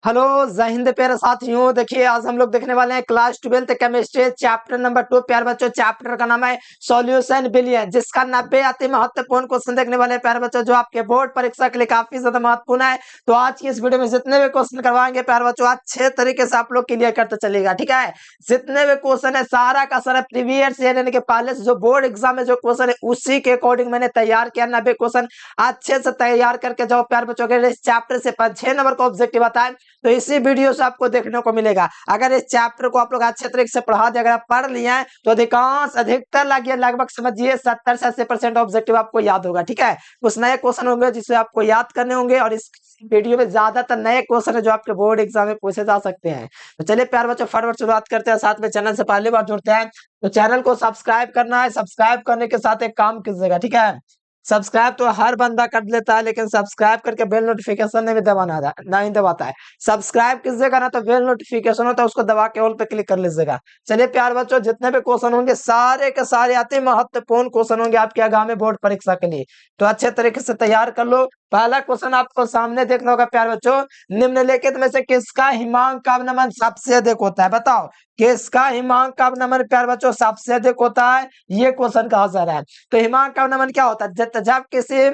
Hello जय हिंद प्यारे साथियों। देखिए आज हम लोग देखने वाले हैं class 12th chemistry chapter number 2। प्यारे बच्चों चैप्टर का नाम है सॉल्यूशन बिलियन, जिसका 90 अति महत्वपूर्ण क्वेश्चन देखने वाले हैं प्यारे बच्चों, जो आपके बोर्ड परीक्षा के लिए काफी ज्यादा महत्वपूर्ण है। तो आज की इस वीडियो में जितने भी क्वेश्चन करवाएंगे प्यारे बच्चों अच्छे तरीके से आप लोग क्लियर करते चलेगा, ठीक है। जितने भी क्वेश्चन है सारा का सारा प्रीवियस ईयर यानी कि पहले से जो बोर्ड एग्जाम में जो क्वेश्चन है उसी के अकॉर्डिंग मैंने तैयार किया। 90 क्वेश्चन अच्छे से तैयार करके जाओ प्यारे बच्चों के इस चैप्टर से 6 नंबर का ऑब्जेक्टिव बताए तो इसी वीडियो से आपको देखने को मिलेगा। अगर इस चैप्टर को आप लोग अच्छे तरीके से पढ़ा दिया, अगर आप पढ़ लिए हैं तो अधिकतर लगिए लगभग समझिए 70 से 80% ऑब्जेक्टिव आपको याद होगा, ठीक है। कुछ नए क्वेश्चन होंगे जिसे आपको याद करने होंगे और इस वीडियो में ज्यादातर नए क्वेश्चन है जो आपके बोर्ड एग्जाम में पूछे जा सकते हैं। तो चलिए प्यार बच्चों फटाफट शुरुआत करते हैं। साथ में चैनल से पहली बार जुड़ते हैं तो चैनल को सब्सक्राइब करना है। सब्सक्राइब करने के साथ एक काम कीजिएगा, ठीक है। सब्सक्राइब तो हर बंदा कर लेता है लेकिन सब्सक्राइब करके बेल नोटिफिकेशन नहीं दबाना नहीं दबाता है। सब्सक्राइब कीजिएगा ना तो बेल नोटिफिकेशन होता है उसको दबा के ऑल पे क्लिक कर लीजिएगा। चलिए प्यार बच्चों जितने भी क्वेश्चन होंगे सारे के सारे अति महत्वपूर्ण क्वेश्चन होंगे आपके आगामी बोर्ड परीक्षा के लिए, तो अच्छे तरीके से तैयार कर लो। पहला क्वेश्चन आपको सामने देखना होगा प्यार बच्चों, निम्नलिखित में से किसका हिमांक का अवनमन सबसे अधिक होता है, बताओ किसका हिमांक का अवनमन प्यार बच्चों सबसे अधिक होता है। ये क्वेश्चन का आंसर है। तो हिमांक का अवनमन क्या होता है, जब किसी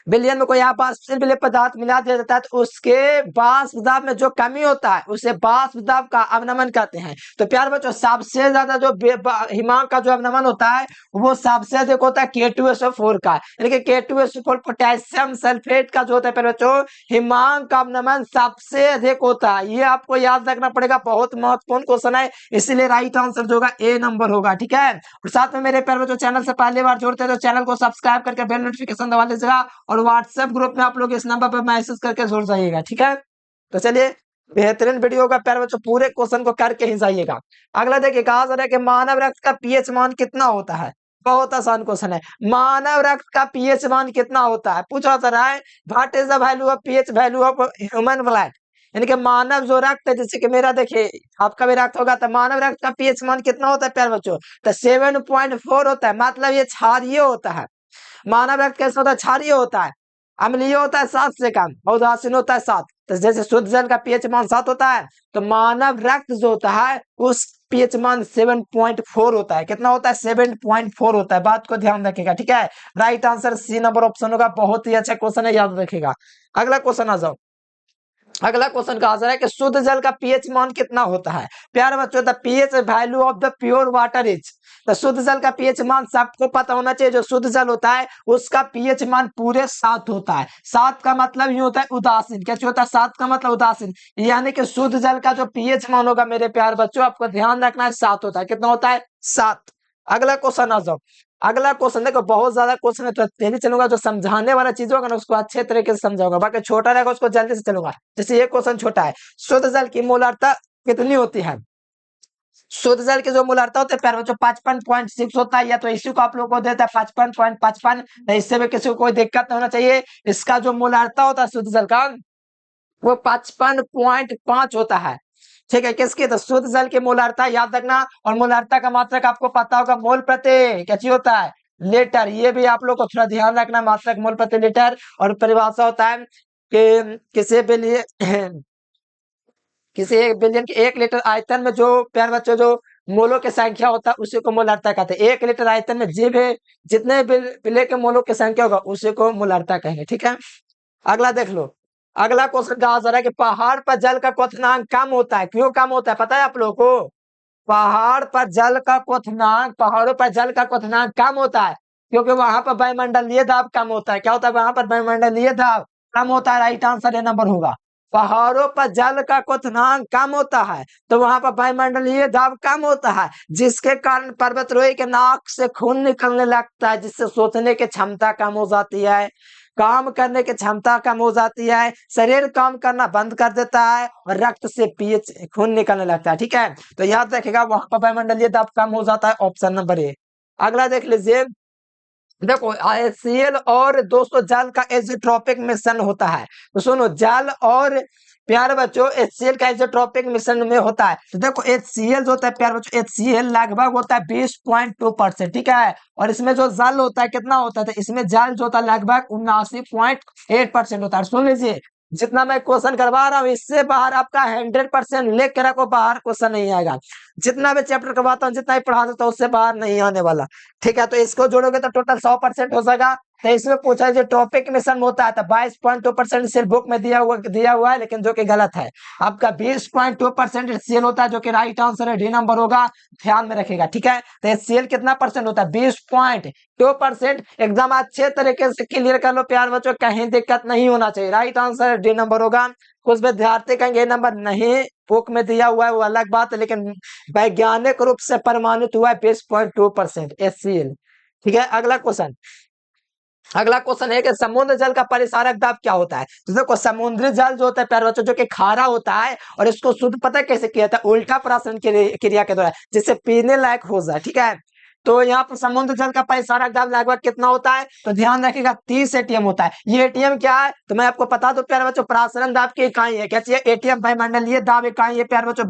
विलयन में कोई आपाशिल विलय पदार्थ मिला दिया जाता है तो उसके वाष्प दाब में जो कमी होता है उसे वाष्प दाब का अवनमन कहते हैं। तो प्यार बच्चों सबसे ज्यादा जो हिमांक का जो अवनमन होता है वो सबसे अधिक होता है K2SO4 का, यानी कि K2SO4 पोटेशियम सल्फेट का जो होता है प्यार बच्चों हिमांक का अवनमन सबसे अधिक होता है। ये आपको याद रखना पड़ेगा, बहुत महत्वपूर्ण क्वेश्चन है, इसीलिए राइट आंसर जो होगा ए नंबर होगा, ठीक है। और साथ में मेरे प्यार बच्चों चैनल से पहली बार जुड़ते हैं तो चैनल को सब्सक्राइब करके बेल नोटिफिकेशन दबा लीजिएगा और व्हाट्सएप ग्रुप में आप लोग इस नंबर पर मैसेज करके जुड़ जाइएगा, ठीक है। तो चलिए बेहतरीन वीडियो का प्यारे बच्चों पूरे क्वेश्चन को करके ही जाइएगा। अगला देखिए कहा जा रहा है कि मानव रक्त का पीएच मान कितना होता है। बहुत आसान क्वेश्चन है, मानव रक्त का पीएच मान कितना होता है पूछा जा रहा है। What is the value of pH value of human blood, यानी कि मानव जो रक्त है, जैसे कि मेरा देखिए आपका भी रक्त होगा तो मानव रक्त का पीएच मान कितना होता है प्यारे बच्चों, तो 7.4 होता है। मतलब ये क्षारीय होता है। मानव रक्त कैसा होता है, क्षारीय होता है। अम्लीय होता है 7 से कम और उदासीन होता है 7। तो जैसे शुद्ध जल का पीएच मान 7 होता है तो मानव रक्त जो होता है उस पीएच मान 7.4 होता है। कितना होता है, 7.4 होता है। बात को ध्यान रखिएगा, ठीक है। Right answer C number option होगा। बहुत ही अच्छा क्वेश्चन है, याद रखिएगा। अगला क्वेश्चन आ जाओ। अगला क्वेश्चन का आंसर है कि शुद्ध जल का पीएच मान कितना होता है। प्यारे बच्चों the pH value of the pure water is, तो शुद्ध जल का पीएच मान सबको पता होना चाहिए। जो शुद्ध जल होता है उसका पीएच मान पूरे 7 होता है। 7 का मतलब ये होता है उदासीन। कैसे होता है, 7 का मतलब उदासीन, यानी कि शुद्ध जल का जो पीएच मान होगा मेरे प्यारे बच्चों आपको ध्यान रखना है 7 होता है। कितना होता है, 7। अगला क्वेश्चन आ जाओ। अगला क्वेश्चन देखो बहुत ज्यादा क्वेश्चन है तो तेजी चलूंगा, जो समझाने वाला चीज होगा ना उसको अच्छे तरीके से समझाऊंगा, बाकी छोटा रहेगा उसको जल्दी से चलूंगा। जैसे ये क्वेश्चन छोटा है, शुद्ध जल की मोलारता कितनी होती है। शुद्ध जल की जो मोलारता होती है प्यारे बच्चों 55.6 होता है, या तो इसी को आप लोगों को देता है 55.55, इससे भी किसी को कोई दिक्कत नहीं होना चाहिए। इसका जो मोलारता होता है शुद्ध जल का वो 55.5 होता है, ठीक है। किसकी, तो शुद्ध जल की मोलारता याद रखना। और मोलारता का मात्रक आपको पता होगा मोल प्रति कैसी होता है, लीटर। ये भी आप लोग को थोड़ा ध्यान रखना, मात्रक मोल प्रति लीटर। और परिभाषा होता है कि किसी भी लिए किसी एक बिलियन के 1 लीटर आयतन में जो प्यारे बच्चों जो मोलों की संख्या होता है उसी को मोलारता कहते हैं। 1 लीटर आयतन में जी भी जितने बिलियन के मोलों की संख्या होगा उसी को मोलारता कहेंगे, ठीक है। अगला देख लो। अगला क्वेश्चन कहा जा रहा है कि पहाड़ पर जल का क्वथनांक कम होता है, क्यों कम होता है पता है आप लोगों को। पहाड़ों पर जल का क्वथनांक कम होता है क्योंकि वहां पर वायुमंडलीय दाब कम होता है। क्या होता है, वहां पर वायुमंडलीय दाब कम होता है। राइट आंसर ए नंबर होगा। पहाड़ों पर जल का क्वथनांक कम होता है तो वहां पर वायुमंडलीय दाब कम होता है, जिसके कारण पर्वतारोही के नाक से खून निकलने लगता है, जिससे सोचने की क्षमता कम हो जाती है, काम करने की क्षमता कम हो जाती है, शरीर काम करना बंद कर देता है और रक्त से पीएच खून निकलने लगता है, ठीक है। तो याद रखेगा वहां पर वायुमंडलीय दाब कम हो जाता है, ऑप्शन नंबर ए। अगला देख लीजिए। देखो HCl और दोस्तों जल का एजेट्रोपिक मिश्रण होता है। तो सुनो जल और प्यारे बच्चों HCl का एजेट्रोपिक मिश्रण में होता है। तो देखो HCl जो होता है प्यारे बच्चों HCl लगभग होता है 20.2%, ठीक है। और इसमें जो जल होता है कितना होता है, तो इसमें जल जो होता है लगभग 79.8% होता है। सुन लीजिए जितना मैं क्वेश्चन करवा रहा हूँ इससे बाहर आपका 100% लिख के रखो, बाहर क्वेश्चन नहीं आएगा। जितना भी चैप्टर करवाता हूँ, जितना ही पढ़ा देता हूँ, उससे बाहर नहीं आने वाला। ठीक है, तो इसको जोड़ोगे तो टोटल 100% हो जाएगा। तो इसमें पूछा है जो टॉपिक में सम होता है तो 22.2% सिर्फ बुक में दिया हुआ है, लेकिन जो कि गलत है। आपका 20.2% HCl होता है, जो कि राइट आंसर है, डी नंबर होगा, ध्यान में रखेगा। ठीक है, तो HCl कितना परसेंट होता है? 20.2%। एकदम अच्छे तरीके से क्लियर कर लो प्यार बच्चों, कहीं दिक्कत नहीं होना चाहिए। राइट आंसर डी नंबर होगा। कुछ विद्यार्थी कहेंगे नंबर नहीं बुक में दिया हुआ है, वो अलग बात है, लेकिन वैज्ञानिक रूप से प्रमाणित हुआ है 20.2% HCl। ठीक है, अगला क्वेश्चन है कि समुद्र जल का परिसारक दाब क्या होता है? तो देखो समुद्री जल जो होता है प्यारे बच्चों, जो कि खारा होता है, और इसको शुद्ध पता कैसे किया था? उल्टा प्राशन क्रिया के द्वारा, जिससे पीने लायक हो जाए। ठीक है, तो यहाँ पर समुद्र जल का परिसारक दाब लगभग कितना होता है? तो ध्यान रखिएगा 30 ATM होता है। ये ATM क्या है तो मैं आपको बता दूं प्यारे बच्चों, प्रासरण दाब की इकाई है। क्या चाहिए? ATM वायुमंडलीय दाब इकाई है प्यारे बच्चों,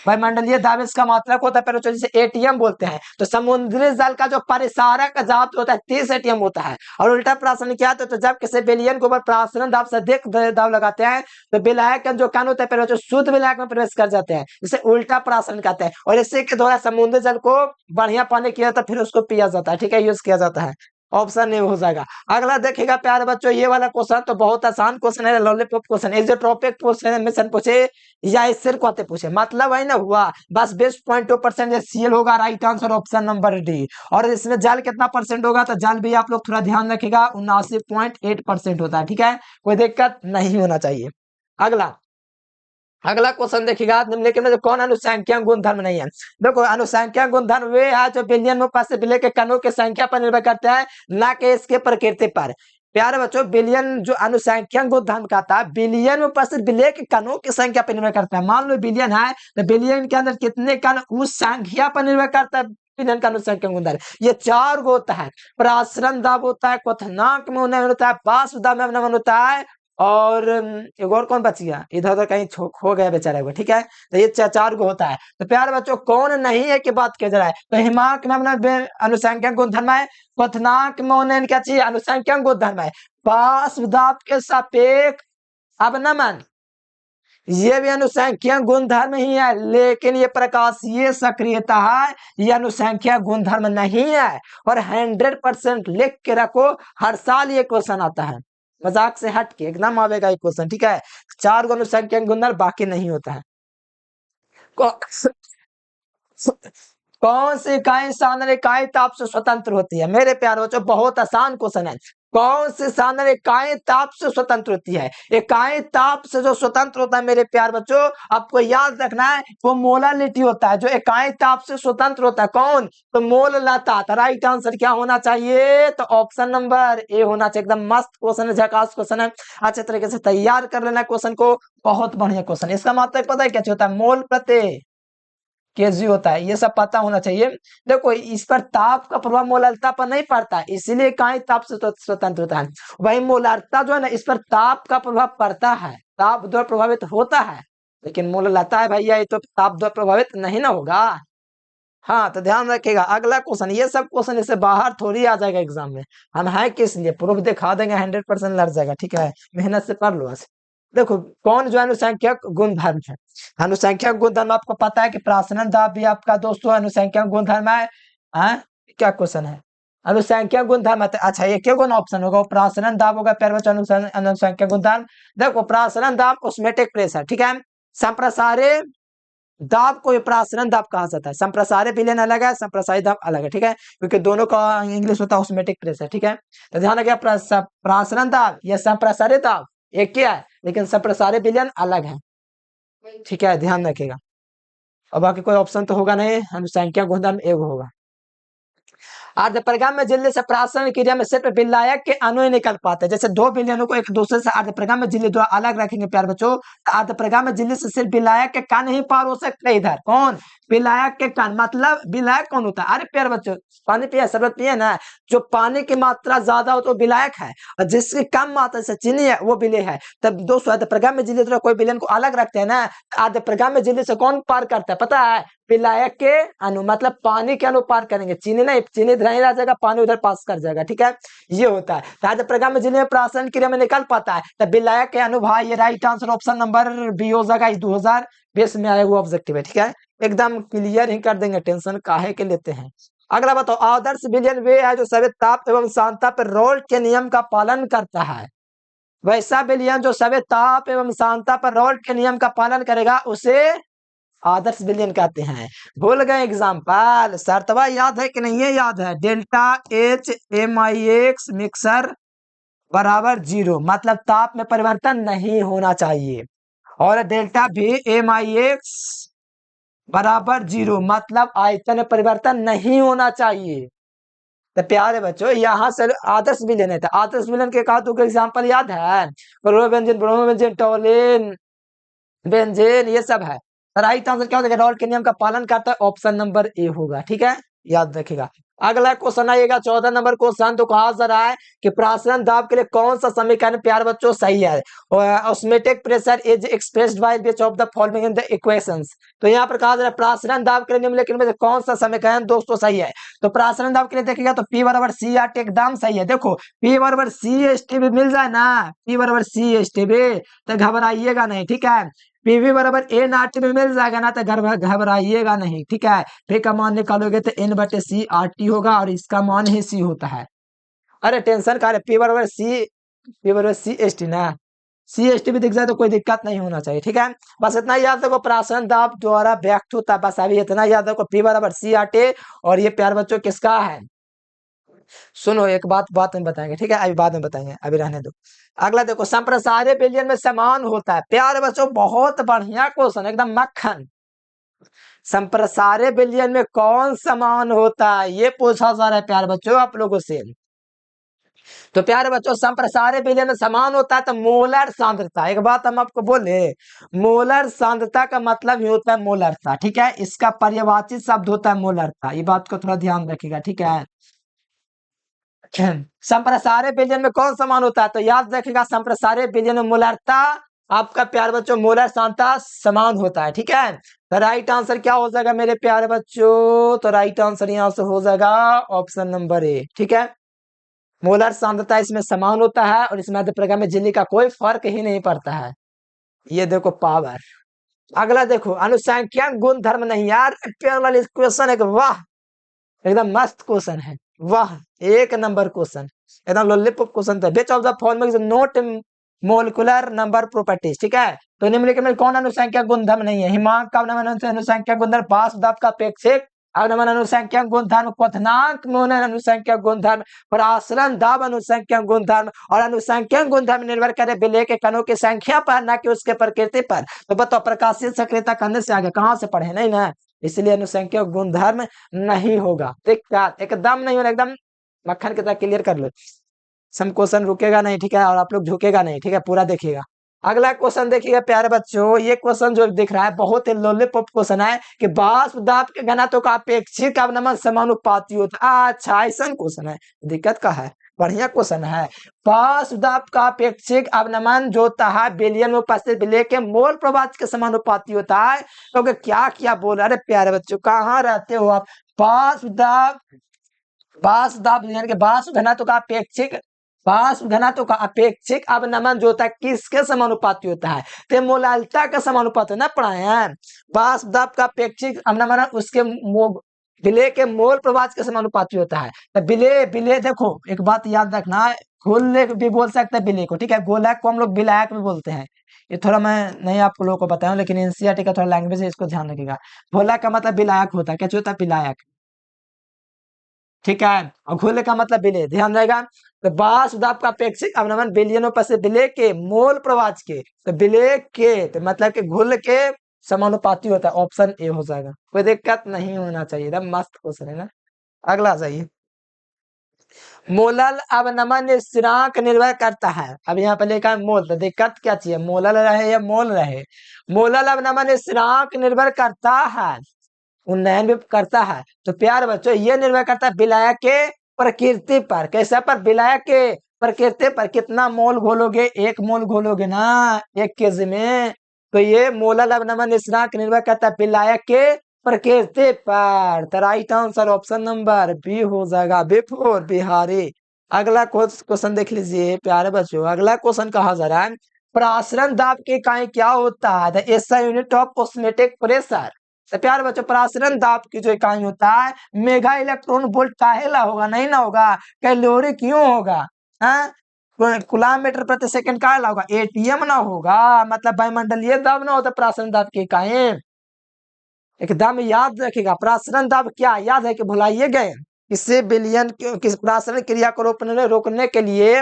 वायुमंडलीय दाब इसका मात्रक होता है प्यारे बच्चों, जिसे ATM बोलते हैं। तो समुद्री जल का जो परिसारक दाब होता है 30 ATM होता है। और उल्टा प्राशन क्या होता है? तो जब किसी विलयन के ऊपर प्रासरण दाब से अधिक दाब लगाते हैं तो विलायक जो कण होता है प्यारे बच्चों, शुद्ध विलायक में प्रवेश कर जाते हैं, जिसे उल्टा प्राशन कहते हैं। और इसी के द्वारा समुद्री जल को बढ़िया पानी किया जाता है, फिर उसको पिया जाता है। ठीक है, यूज किया जाता है। ऑप्शन नहीं हो जाएगा। अगला देखिएगा प्यारे बच्चों, ये वाला क्वेश्चन तो बहुत आसान क्वेश्चन है, लॉलीपॉप क्वेश्चन है। जो टॉपिक क्वेश्चन में पूछे या इससे कहते पूछे, मतलब है ना हुआ बस 20.2% HCl होगा। Right answer option number D. और इसमें जल कितना परसेंट होगा? तो जल भी आप लोग थोड़ा ध्यान रखिएगा, 79.8% होता है। ठीक है, कोई दिक्कत नहीं होना चाहिए। अगला क्वेश्चन देखिएगा, निम्नलिखित में कौन अनुसंख्यक गुणधर्म नहीं है? देखो अनुसंख्यक गुणधर्म वे है जो बिलियन में उपस्थित विलय के कणों की संख्या पर निर्भर करता है, ना कि इसके प्रकृति पर। प्यारे बच्चों, बिलियन जो अनुसंख्यक गुणधर्म का था, बिलियन में उपस्थित विलय के कणों की संख्या पर निर्भर करता है। मान लो बिलियन है तो बिलियन के अंदर कितने कण, उस संख्या पर निर्भर करता है बिलियन का अनुसंख्यक गुणधर्म। ये 4 गो होता है। प्रासरण दाब होता है, क्वथनांक में उन्नयन होता है, वाष्प दाब में उन्नयन होता है, और एक और कौन बच गया? इधर उधर कहीं खो गया बेचारा को। ठीक है, तो ये 4 गो होता है। तो प्यारे बच्चों, कौन नहीं है कि बात किया जा रहा है? तो हिमांक में अपना अनुसंख्यक गुणधर्म है, क्वथनांक में उन्नयन क्या चाहिए? अनुसंख्यक गुणधर्म है। वाष्प दाब के सापेक्ष अवनमन ये भी अनुसंख्यक गुणधर्म ही है, लेकिन ये प्रकाशीय सक्रियता है, ये अनुसंख्यक गुणधर्म नहीं है। और 100% लिख के रखो, हर साल ये क्वेश्चन आता है, मजाक से हट के एकदम आवेगा ये क्वेश्चन। ठीक है, 4 गो अनुसंख्यक गुणधर्म, बाकी नहीं होता है। कौन सी इकाई साधारण इकाई ताप से स्वतंत्र होती है? मेरे प्यारे बच्चों, बहुत आसान क्वेश्चन है। कौन सी साधारण इकाई ताप से स्वतंत्र होती है? इकाई ताप से जो स्वतंत्र होता है मेरे प्यार बच्चों, आपको याद रखना है, वो मोलालिटी होता है। जो इकाई ताप से स्वतंत्र होता है कौन? तो मोल लता। राइट आंसर क्या होना चाहिए? तो ऑप्शन नंबर ए होना चाहिए। एकदम मस्त क्वेश्चन है, झकास क्वेश्चन है, अच्छे तरीके से तैयार कर लेना क्वेश्चन को, बहुत बढ़िया क्वेश्चन। इसका मतलब पता है क्या होता है? मोल प्रति केजी होता है, ये सब पता होना चाहिए। देखो इस पर ताप का प्रभाव मोलारिता पर नहीं पड़ता, इसीलिए इकाई ताप से स्वतंत्र होता है। वही मोलारिता जो है ना, इस पर ताप का प्रभाव पड़ता है, ताप द्वारा प्रभावित होता है, लेकिन मोलारिता है भैया, ये तो ताप द्वारा प्रभावित नहीं ना होगा। हाँ, तो ध्यान रखिएगा। अगला क्वेश्चन, ये सब क्वेश्चन इससे बाहर थोड़ी आ जाएगा एग्जाम में, हम है किस लिए, प्रूफ दिखा देंगे, 100% लड़ जाएगा। ठीक है, मेहनत से पढ़ लो आज। देखो कौन जो अनुसंख्यक गुणधर्म है? अनुसंख्यक गुणधर्म आपको पता है कि प्रासरण दाब भी आपका दोस्तों अनुसंख्यक गुणधर्म है। क्या क्वेश्चन है? अनुसंख्यक गुणधर्म। अच्छा, ये क्यों कौन ऑप्शन होगा? प्रासरण दाब होगा प्यारे बच्चों, अनुसंख्यक गुणधर्म। देखो प्रासरण दाब ऑस्मोटिक प्रेशर, ठीक है, संप्रसारे दाब को प्रासरण दाब कहा जाता है। संप्रसारित विलयन अलग है, संप्रसारित दाब अलग है। ठीक है, क्योंकि दोनों का इंग्लिश होता है ऑस्मोटिक प्रेशर। ठीक है, तो ध्यान रखिए, प्रासरण दाब या संप्रसारित दाब एक क्या है, लेकिन संप्रसारित विलयन अलग है। ठीक है, ध्यान रखिएगा। और बाकी कोई ऑप्शन तो होगा नहीं, अनुसंख्यक गुणधर्म एक होगा। अर्धपरिगामी में झिल्ली से प्रासरण क्रिया में सिर्फ विलायक के अणु ही निकल पाते हैं। जैसे 2 विलयनों को एक दूसरे से अर्धपरिगामी झिल्ली द्वारा अलग रखेंगे प्यार बच्चों, अर्धपरिगामी झिल्ली से सिर्फ विलायक के कण ही पार हो सकते। इधर कौन? विलायक के कण। मतलब विलायक कौन होता है? अरे प्यार बच्चों, पानी पिया, शरबत पिए ना, जो पानी की मात्रा ज्यादा हो तो विलायक है, और जिसकी कम मात्रा से चीनी है वो विलय है। तब दोस्तों अर्धपरिगामी झिल्ली द्वारा कोई विलयन को अलग रखते हैं ना, अर्धपरिगामी झिल्ली से कौन पार करता है? पता है? विलायक के अणु, मतलब पानी के अणु पार करेंगे, चीनी नहीं। चीनी इधर ही रह जाएगा, पानी उधर पास कर जाएगा, ठीक है, ये होता है। तो प्रकार में जिन्हें प्राशन क्रिया में निकल पाता है तो विलायक के अनुभाग, ये right answer option number B हो जाएगा। 2020 में आया हुआ ऑब्जेक्टिव है, ठीक है, एकदम क्लियर ही कर देंगे, टेंशन काहे के लेते हैं। अगला बताओ, आदर्श विलयन वे है जो सभी ताप एवं शांता पर रोल्ट के नियम का पालन करता है। वैसा विलयन जो सभी ताप एवं शांता पर रोल्ट के नियम का पालन करेगा उसे आदर्श विलयन कहते हैं। भूल गए एग्जाम्पल, शर्तवा याद है कि नहीं है? याद है, डेल्टा एच एम आई एक्स मिक्सर बराबर 0, मतलब ताप में परिवर्तन नहीं होना चाहिए, और डेल्टा भी एम आई एक्स बराबर 0, मतलब आयतन में परिवर्तन नहीं होना चाहिए। तो प्यारे बच्चों, यहाँ से आदर्श विलयन है, आदर्श विलयन के कहा तो एग्जाम्पल याद है, ब्रोमो बेंजीन टोलिन बेंजीन, ये सब है। राइट आंसर क्या हो जाएगा? रोल्ट के नियम का पालन करता है, ऑप्शन नंबर ए होगा, ठीक है, याद रखिएगा। अगला क्वेश्चन आएगा 14 नंबर क्वेश्चन, तो कहा जा रहा है कि प्रासरण दाब के लिए कौन सा समीकरण प्यारे बच्चों सही है? Osmotic pressure is expressed by which of the following in the equations. तो यहाँ पर कहा जा रहा है प्रासरण दाब के लिए निम्नलिखित में से कौन सा समीकरण दोस्तों सही है? तो प्रासरण दाब के लिए देखिएगा तो P बराबर सी आर टी एकदम सही है। देखो P बराबर सी एस टी भी मिल जाए ना, P बराबर सी एस टी भी, तो घबराइएगा नहीं, ठीक है। पीवी बराबर ए नाट में मिल जाएगा ना, तो घबराइएगा नहीं, ठीक है। फिर का मान निकालोगे तो एन बटे सी आर टी होगा, और इसका मान ही सी होता है। अरे टेंशन का पी बराबर सी एस टी ना, सी एस टी भी दिख जाए तो कोई दिक्कत नहीं होना चाहिए, ठीक है। बस इतना याद रखो, प्राशन दाब द्वारा व्यक्त होता है, बस अभी इतना याद रखो, पी बराबर सी आर टी। और ये प्यार बच्चों किसका है? सुनो, एक बात में बताएंगे, ठीक है, अभी बाद में बताएंगे, अभी रहने दो। अगला देखो, संप्रसार्य विलयन में समान होता है। प्यारे बच्चों बहुत बढ़िया क्वेश्चन, एकदम मक्खन। संप्रसार्य विलयन में कौन समान होता है, ये पूछा जा रहा है प्यारे बच्चों आप लोगों से। तो प्यारे बच्चों, संप्रसार्य विलयन में समान होता है तो मोलर सांद्रता, एक बात हम आपको बोले, मोलर सांद्रता का मतलब ही होता है मोलरता, ठीक है, इसका पर्यायवाची शब्द होता है मोलरता, ये बात को थोड़ा ध्यान रखिएगा, ठीक है। संप्रसार्य विलयन में कौन समान होता है? तो याद रखिएगा, संप्रसार्य विलयन में मोलरता आपका प्यारे बच्चों मोलर सांद्रता समान होता है, ठीक है। तो राइट आंसर क्या हो जाएगा मेरे प्यारे बच्चों? तो राइट आंसर यहां से हो जाएगा ऑप्शन नंबर ए, ठीक है। मोलर सांद्रता इसमें समान होता है, और इसमें प्रकार में झिल्ली का कोई फर्क ही नहीं पड़ता है। ये देखो पावर। अगला देखो, अनुसंख्यक गुण धर्म नहीं, यार क्वेश्चन है, वाह एकदम मस्त क्वेश्चन है, वाह एक नंबर क्वेश्चन, एकदम लॉलीपॉप क्वेश्चन था। Which of the following is not molecular number properties, ठीक है। तो निम्नलिखित में कौन अनुसंख्यक गुणधर्म नहीं है? हिमांक का अनुसंख्यक गुणधर्म, बासुदाब का अपेक्षिक अवनमन अनुसंख्यक गुणधर्म, क्वथनांक मोहन अनुसंख्यक गुणधर्म, प्रासरण दाब अनुसंख्यक गुणधर्म, और अनुसंख्यक गुणधर्म निर्भर करे विलय के कणों की संख्या पर, न कि उसके प्रकृति पर। तो बताओ, प्रकाशीय सक्रियता करने से आगे कहां से पढ़े? नहीं ना, इसलिए अनुसंख्यक गुणधर्म नहीं होगा, दिक्कत एकदम नहीं होगा, एकदम मक्खन की तरह क्लियर कर लो। सम क्वेश्चन रुकेगा नहीं, ठीक है, और आप लोग झुकेगा नहीं, ठीक है, पूरा देखिएगा। अगला क्वेश्चन देखिएगा प्यारे बच्चों, ये क्वेश्चन जो दिख रहा है बहुत ही लॉलीपॉप क्वेश्चन है कि बाष्पदाब के घनत्व का अपेक्षिक अवनमन समानुपाती होता है। अच्छा, ऐसा क्वेश्चन है, दिक्कत का है, बढ़िया क्वेश्चन है। बाष्पदाब का अपेक्षिक अवनमन जो होता है विलयन में उपस्थित विलय के मोल प्रवाह के समानुपाती होता है। तो क्या बोल रहे प्यारे बच्चों, कहाँ रहते हो आप? बाष्पदाब यानी कि बाष्प घनत्व का अपेक्षिक, बाष्प घनत्व का अपेक्षिक अवनमन जो होता है किसके समानुपाती होता है? तो मोलालता का समानुपाती ना पढ़ाए हैं। बाष्पदाब का अपेक्षिक अवनमन उसके विलय के मोल प्रवाह के समानुपाती होता है। तो विलय देखो, एक बात याद रखना, गोलक भी बोल सकते हैं विलय को, ठीक है, गोलक को हम लोग विलायक भी बोलते हैं। ये थोड़ा मैं नहीं आप लोगों को बताऊं, लेकिन एनसीईआरटी का थोड़ा लैंग्वेज है, इसको ध्यान रखिएगा। गोलक का मतलब विलायक होता है, क्या होता है? विलायक, ठीक है, और घुल का मतलब विलय, ध्यान रहेगा। तो बाष्पदाब का अपेक्षिक अवनमन विलयनों पर से विलय के मोल प्रवाह के, तो विलय के तो मतलब कि घुल के समानुपाती होता है, ऑप्शन ए हो जाएगा, कोई दिक्कत नहीं होना चाहिए, एकदम मस्त क्वेश्चन है ना। अगला जाइए, मोलल अवनमन स्थिरांक निर्भर करता है। अब यहाँ पे लिखा है मोल, तो दिक्कत क्या चाहिए, मोलल रहे या मोल रहे? मोलल अवनमन स्थिरांक निर्भर करता है, उन्नयन भी करता है। तो प्यार बच्चों, ये निर्भर करता है विलायक के प्रकृति पर। कैसे पर? विलायक के प्रकृति पर। कितना मोल घोलोगे? 1 मोल घोलोगे ना 1 केजी में, तो ये मोलल अवनमन स्थिरांक निर्भर करता है विलायक के प्रकृति पर। तो right answer option number B हो जाएगा, बिफोर बिहारी। अगला क्वेश्चन देख लीजिए प्यारे बच्चों, अगला क्वेश्चन कहा जा रहा है प्रासरण दाब की इकाई क्या होता है? The SI unit of osmotic pressure. तो प्यारे बच्चों प्रासरण दाब की जो इकाई होता है मेगा इलेक्ट्रॉन वोल्ट काहेला होगा, नहीं ना होगा, कैलोरी क्यों होगा, हाँ कूलम मीटर प्रति सेकंड का होगा, एटीएम ना होगा, मतलब वायुमंडलीय दाब ना होता प्रासरण दाब की इकाई। एकदम याद रखिएगा, प्रासरण दाब क्या याद है कि भुलाइए गए? किसी विलयन किस प्रासरण क्रिया को रोकने के लिए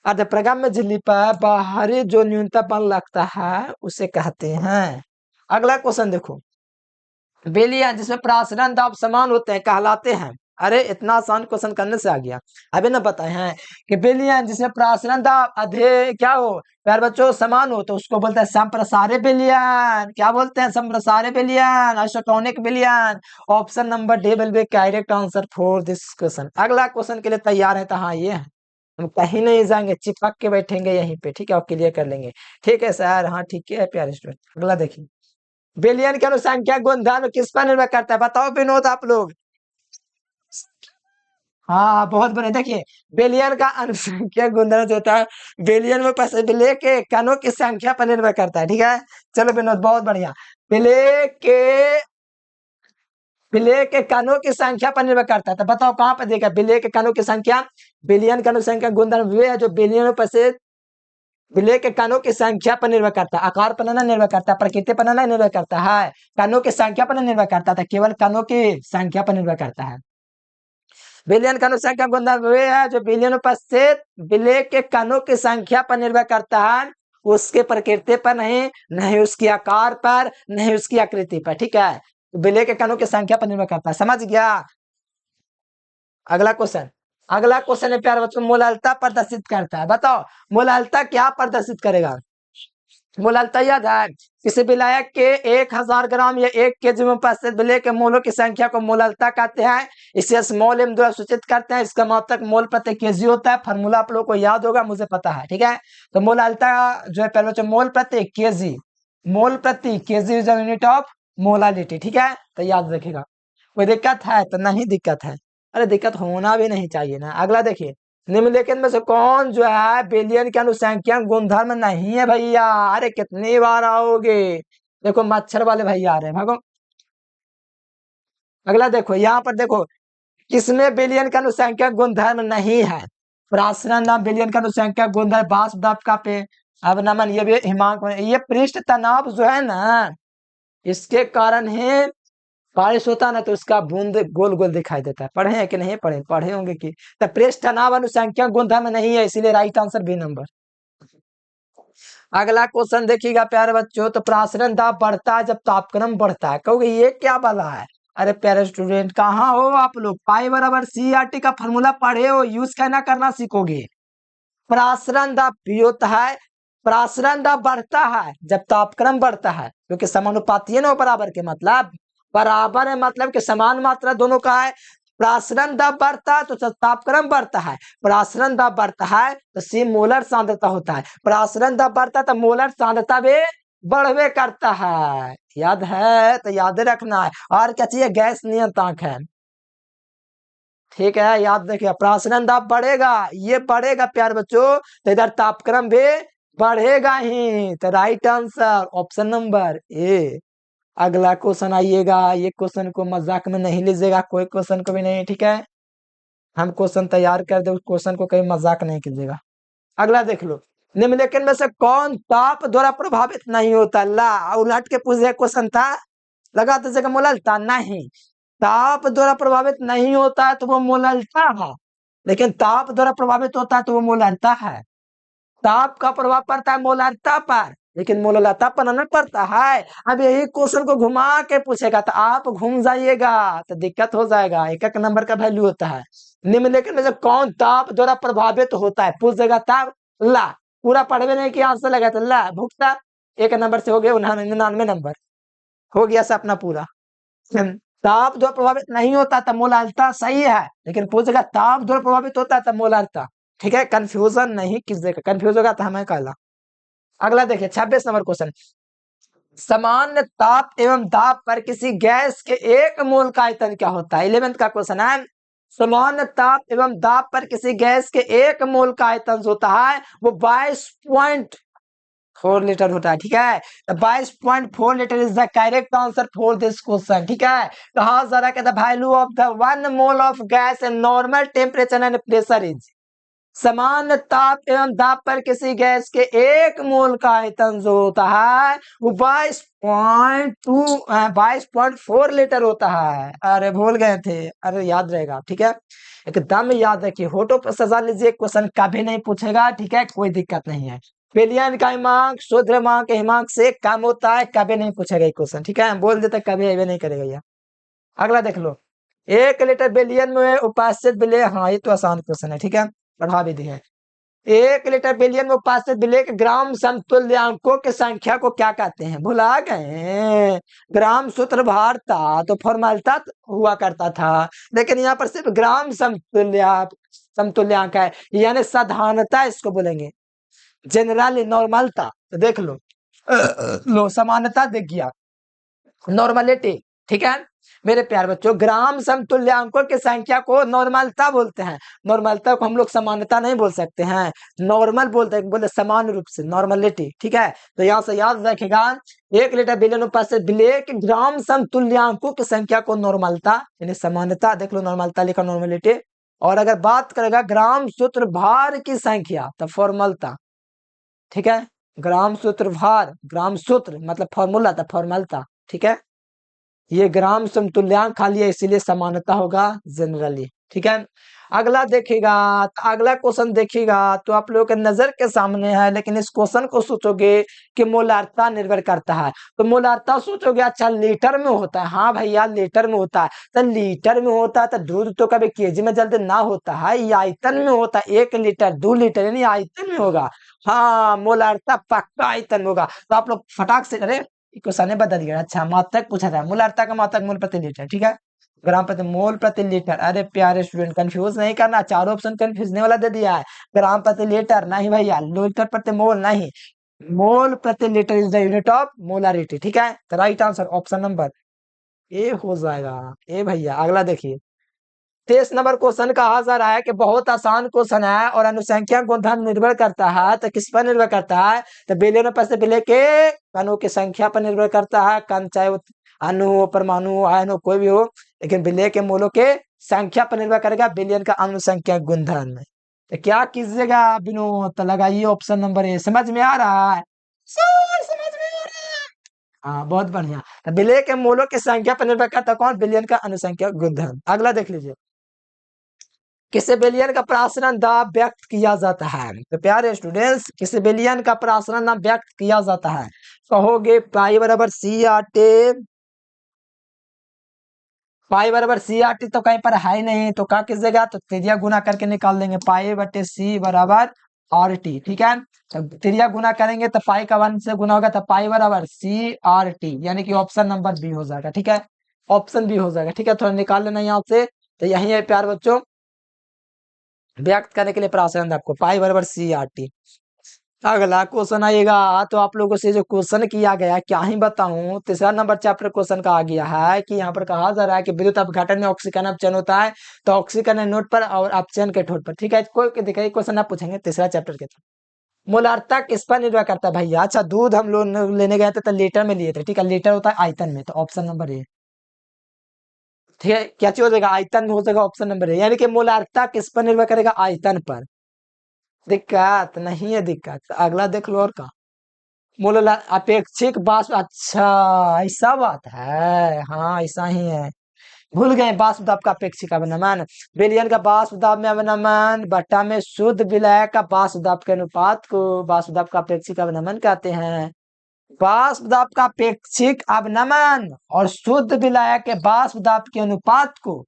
अर्धप्रगामी झिल्ली पर बाहरी जो न्यूनतम बल लगता है उसे कहते हैं। अगला क्वेश्चन देखो, विलयन जिसमें प्रासरण दाब समान होते हैं कहलाते हैं। अरे इतना आसान क्वेश्चन करने से आ गया, अभी ना बताए हैं कि विलयन जिसमें प्रासरण दाब अधिक क्या हो प्यार बच्चों समान हो तो उसको बोलते हैं संप्रसारित विलयन। क्या बोलते हैं? संप्रसारित विलयन, आइसोटोनिक विलयन। Option number D will be correct answer for this question. अगला क्वेश्चन के लिए तैयार है? तो हाँ ये है, हम कहीं नहीं जाएंगे, चिपक के बैठेंगे यहीं पे, ठीक है, और क्लियर कर लेंगे। ठीक है सर, हाँ ठीक है प्यारे स्टूडेंट। अगला देखिए, बिलियन के अनुसंख्या गुणधर्म किस पर निर्भर करता है? बताओ विनोद आप लोग। हाँ बहुत बढ़िया, देखिए बिलियन का अनुसंख्या गुणधर्म जो होता है बिलियन में पैसे बिले के कणों की संख्या पर निर्भर करता है। ठीक है, चलो विनोद बहुत बढ़िया। बिले के बिले के कणों की संख्या पर निर्भर करता है, तो बताओ कहाँ पर देखा बिले के कणों की संख्या? बिलियन का अनुसंख्या गुणधर्म वे है जो बिलियन में पैसे बिले के कणों की संख्या पर निर्भर करता है, आकार पर नहीं निर्भर करता, प्रकृति पर नहीं निर्भर करता है, कणों की संख्या पर निर्भर करता था, केवल कणों की संख्या पर निर्भर करता है। बिलियन कणों संख्या गुणधर्म वे है जो बिलियन उपस्थित बिले के कणों की संख्या पर निर्भर करता है, उसके प्रकृति पर नहीं, नहीं उसकी आकार पर, नहीं उसकी आकृति पर। ठीक है, बिले के कणों की संख्या पर निर्भर करता है, समझ गया? अगला क्वेश्चन, अगला क्वेश्चन है प्यारे बच्चों मोलालता प्रदर्शित करता है। बताओ मोलालता क्या प्रदर्शित करेगा? मोलालता याद है, किसी विलायक के 1000 ग्राम या 1 केजी में उपस्थित विलय के मोलों की संख्या को मोलालता कहते हैं। इसे स्मॉल एम द्वारा सूचित करते हैं, इसका मात्रक मोल प्रति केजी होता है। फार्मूला आप लोगों को याद होगा, मुझे पता है। ठीक है, तो मोलालता जो है पहले बच्चों मोल प्रति केजी, मोल प्रति KG is unit of molality. ठीक है, तो याद रखेगा। कोई दिक्कत है? तो नहीं दिक्कत है, अरे दिक्कत होना भी नहीं चाहिए ना। अगला देखिए, निम्नलिखित में से कौन जो है बिलियन के अनुसंख्या गुणधर्म नहीं है भैया? अरे कितनी बार आओगे? देखो मच्छर वाले भैया आ रहे हैं, भागो। अगला देखो, यहाँ पर देखो किसमें बिलियन का अनुसंख्या गुणधर्म नहीं है? प्रासरण नाम बिलियन का अनुसंख्या गुणधर्म बाष्प दाब का पे अब नमन ये भी हिमांक ये पृष्ठ तनाव जो है ना इसके कारण है बारिश होता ना तो उसका बूंद गोल गोल दिखाई देता है। पढ़े हैं कि नहीं पढ़े? पढ़े होंगे कि तो पृष्ठ तनाव अनुसंख्या गुणधर्म नहीं है, इसीलिए राइट आंसर बी नंबर। अगला क्वेश्चन देखिएगा प्यारे बच्चों, तो प्रासरण दाब बढ़ता है जब तापक्रम बढ़ता है। कहोगे ये क्या वाला है? अरे प्यारे स्टूडेंट कहाँ हो आप लोग? पाई बराबर CRT का फॉर्मूला पढ़े हो, यूज करना करना सीखोगे। प्रासरण दाब भी होता है, प्रासरण दाब बढ़ता है जब तापक्रम बढ़ता है, क्योंकि समानुपाती है ना बराबर के मतलब बराबर है, मतलब कि समान मात्रा दोनों का है। प्रासरण दाब बढ़ता है तो तापक्रम बढ़ता है, प्रासरण दाब बढ़ता है तो सी मोलर सांद्रता होता है, प्रासरण दाब बढ़ता है तो मोलर सांद्रता भी बढ़वे करता है। याद है? तो याद रखना है। और क्या चाहिए? गैस नियंत्रक है। ठीक है, याद रखिए प्रासरण दाब बढ़ेगा, ये बढ़ेगा प्यार बच्चों, तो इधर तापक्रम भी बढ़ेगा ही। तो right answer option number A. अगला क्वेश्चन आइएगा, ये क्वेश्चन को मजाक में नहीं लीजिएगा, कोई क्वेश्चन को भी नहीं। ठीक है, हम क्वेश्चन तैयार कर दे, उस क्वेश्चन को कहीं मजाक नहीं कीजिएगा। अगला देख लो, निम्नलिखित में से कौन ताप द्वारा प्रभावित नहीं होता? ला उलट के पूछे क्वेश्चन था, लगा दीजिएगा मोललता नहीं, ताप द्वारा प्रभावित नहीं होता है तो वो मोललता है, लेकिन ताप द्वारा प्रभावित होता है तो वो मोललता है। ताप का प्रभाव पड़ता है मोलरता पर, लेकिन मोललता पर नहीं पड़ता है। अब यही क्वेश्चन को घुमा के पूछेगा तो आप घूम जाइएगा तो दिक्कत हो जाएगा, एक एक नंबर का वैल्यू होता है। निम्नलिखित में से कौन ताप द्वारा प्रभावित होता है? पूछेगा ताप, ला पूरा पढ़वे नहीं किया आंसर लगा तो ला भुगता, एक नंबर से हो गया 99 नंबर, हो गया सपना पूरा। ताप द्वारा प्रभावित नहीं होता तो मोलालता सही है, लेकिन पूछेगा ताप द्वारा प्रभावित होता है तो मोलालता। ठीक है, कंफ्यूजन नहीं कीजिएगा, कंफ्यूज होगा तो हमें कहला। अगला देखिए 26 नंबर क्वेश्चन, समान ताप एवं दाब पर किसी गैस के 1 मोल का आयतन क्या होता है? 11th का क्वेश्चन है। समान ताप एवं दाब पर किसी गैस के 1 मोल का आयतन होता है वो 22.4 लीटर होता है। ठीक है, तो 22.4 litre is the correct answer for this question. ठीक है, कहा जा रहा है the value of the 1 mole of gas and normal temperature and pressure is. समान ताप एवं दाब पर किसी गैस के 1 मोल का आयतन जो होता है वो 22.4 लीटर होता है। अरे भूल गए थे, अरे याद रहेगा। ठीक है, एकदम याद रखिए, होटो पर सजा लीजिए, क्वेश्चन कभी नहीं पूछेगा। ठीक है, कोई दिक्कत नहीं है। विलयन का हिमांक शुद्ध के हिमांक से कम होता है, कभी नहीं पूछेगा क्वेश्चन। ठीक है, बोल देते कभी अभी नहीं करेगा यह। अगला देख लो, 1 लीटर बिलियन में उपास्थित विलेय, हाँ ये तो आसान क्वेश्चन है। ठीक है, पढ़ा भी दी है। 1 लीटर बिलियन में उपास्थित विलेय के ग्राम समतुल्यांकों की संख्या को क्या कहते हैं? भुला गए। ग्राम सूत्र भार था तो फॉर्मूला हुआ करता था, लेकिन यहाँ पर सिर्फ ग्राम समतुल्यांक है, यानी साधारणता इसको बोलेंगे, जनरल नॉर्मलता। तो देख लो, लो समानता देख गया, नॉर्मलिटी। ठीक है मेरे प्यार बच्चों, ग्राम समतुल्यांकों की संख्या को नॉर्मलता बोलते हैं। नॉर्मलता को हम लोग समानता नहीं बोल सकते हैं, नॉर्मल बोलते हैं, बोले समान रूप से, नॉर्मलिटी। ठीक है, तो यहाँ से याद रखेगा, 1 लीटर बिलियन उपास्थित विलेय के ग्राम समतुल्यांकों की संख्या को नॉर्मलता यानी समानता, देख लो नॉर्मलता लिखा, नॉर्मलिटी। और अगर बात करेगा ग्राम सूत्र भार की संख्या तो फॉर्मलता। ठीक है, ग्राम सूत्र भार, ग्राम सूत्र मतलब फॉर्मूला था, फॉर्मलता। ठीक है, ये ग्राम समतुल्यांक खाली है, इसीलिए समानता होगा जनरली। ठीक है, अगला देखिएगा, तो अगला क्वेश्चन देखिएगा तो आप लोगों के नजर के सामने है, लेकिन इस क्वेश्चन को सोचोगे कि मोलारता निर्भर करता है, तो मोलारता सोचोगे अच्छा लीटर में होता है। हाँ भैया लीटर में होता है, तो लीटर में होता है तो दूध तो कभी केजी में जल्दी ना होता है, ये आयतन में होता है। 1 लीटर 2 लीटर यानी आयतन में होगा। हाँ मोलारता पक्का आयतन में होगा। तो आप लोग फटाक से, अरे क्वेश्चन ने बदल गया। अच्छा मात्रक पूछा था, मोलारता का मात्रक मोल प्रति लीटर। ठीक है, ग्राम प्रति मोल प्रति लीटर। अरे प्यारे स्टूडेंट कंफ्यूज नहीं करना, चारों ऑप्शन कंफ्यूजने वाला दे दिया है। ग्राम प्रति लीटर नहीं भैया, लीटर प्रति मोल नहीं, मोल प्रति litre is the unit of molarity. ठीक है, तो right answer option number A हो जाएगा। ए भैया अगला देखिए, 23 नंबर क्वेश्चन कहा जा रहा है कि बहुत आसान क्वेश्चन है और अनुसंख्या गुणधर्म निर्भर करता है, तो किस पर निर्भर करता है? तो बिलियन पर से विलेय के अणु की संख्या पर निर्भर करता है। कण चाहे वो अणु, परमाणु, आयन हो, कोई भी हो, लेकिन विलेय के मोलों के संख्या पर निर्भर करेगा बिलियन का अनुसंख्या गुणधर्म। तो क्या कीजिएगा विनोद? तो लगाइए ऑप्शन नंबर ए। समझ में आ रहा है सर? समझ में आ रहा है? हाँ बहुत बढ़िया। तो विलेय के मोलों की संख्या पर निर्भर करता है कौन? बिलियन का अनुसंख्या गुणधर्म। अगला देख लीजिए, किसी बिलियन का प्रासरण दाब व्यक्त किया जाता है? तो प्यारे स्टूडेंट्स, किसी बिलियन का प्रासरण दाब व्यक्त किया जाता है, कहोगे पाई बराबर सी आर टी। पाई बराबर सी आर टी तो कहीं पर है ही नहीं, तो क्या कीजिएगा? तो त्रिज्या गुना करके निकाल देंगे, पाई बटे सी बराबर आर टी। ठीक है, तो त्रिज्या गुना करेंगे तो पाई का 1 से गुना होगा, तो पाई बराबर सी आर टी, यानी कि ऑप्शन नंबर बी हो जाएगा। ठीक है, ऑप्शन बी हो जाएगा। ठीक है, थोड़ा निकाल लेना यहाँ से, तो यही है प्यार बच्चों, व्यक्त करने के लिए प्रासंग आपको पाई बराबर सी आर टी। अगला क्वेश्चन आएगा, तो आप लोगों से जो क्वेश्चन किया गया क्या ही बताऊं, 3 नंबर चैप्टर क्वेश्चन का आ गया है कि यहाँ पर कहा जा रहा है कि विद्युत अपघटन में ऑक्सीकरण अपचयन होता है, तो ऑक्सीकरण नोट पर और अपचयन के ठोट पर। ठीक है, कोई दिखाई क्वेश्चन आप पूछेंगे तीसरा चैप्टर के थ्रू। मोलारता किस पर निर्भर करता है भैया? अच्छा दूध हम लोग लेने गए थे तो लीटर में लिए थे। ठीक है, लीटर होता है आयतन में, तो ऑप्शन नंबर ए। ठीक है, क्या चीज हो जाएगा? आयतन में हो जाएगा, ऑप्शन नंबर ए, यानी कि मोलारता किस पर निर्भर करेगा? आयतन पर। दिक्कत नहीं है, दिक्कत अगला देख लो और का मोल अपेक्षिक वाष्प। अच्छा ऐसा बात है, हाँ ऐसा ही है, भूल गए। वाष्प दाब का अपेक्षिक अवनमन, विलयन का वाष्प दाब में अवनमन बट्टा में शुद्ध विलय का वाष्प दाब के अनुपात को वाष्प दाब का अपेक्षिक अवनमन कहते हैं। वाष्प दाब का अपेक्षिक अवनमन और शुद्ध विलय के वाष्प दाब के अनुपात को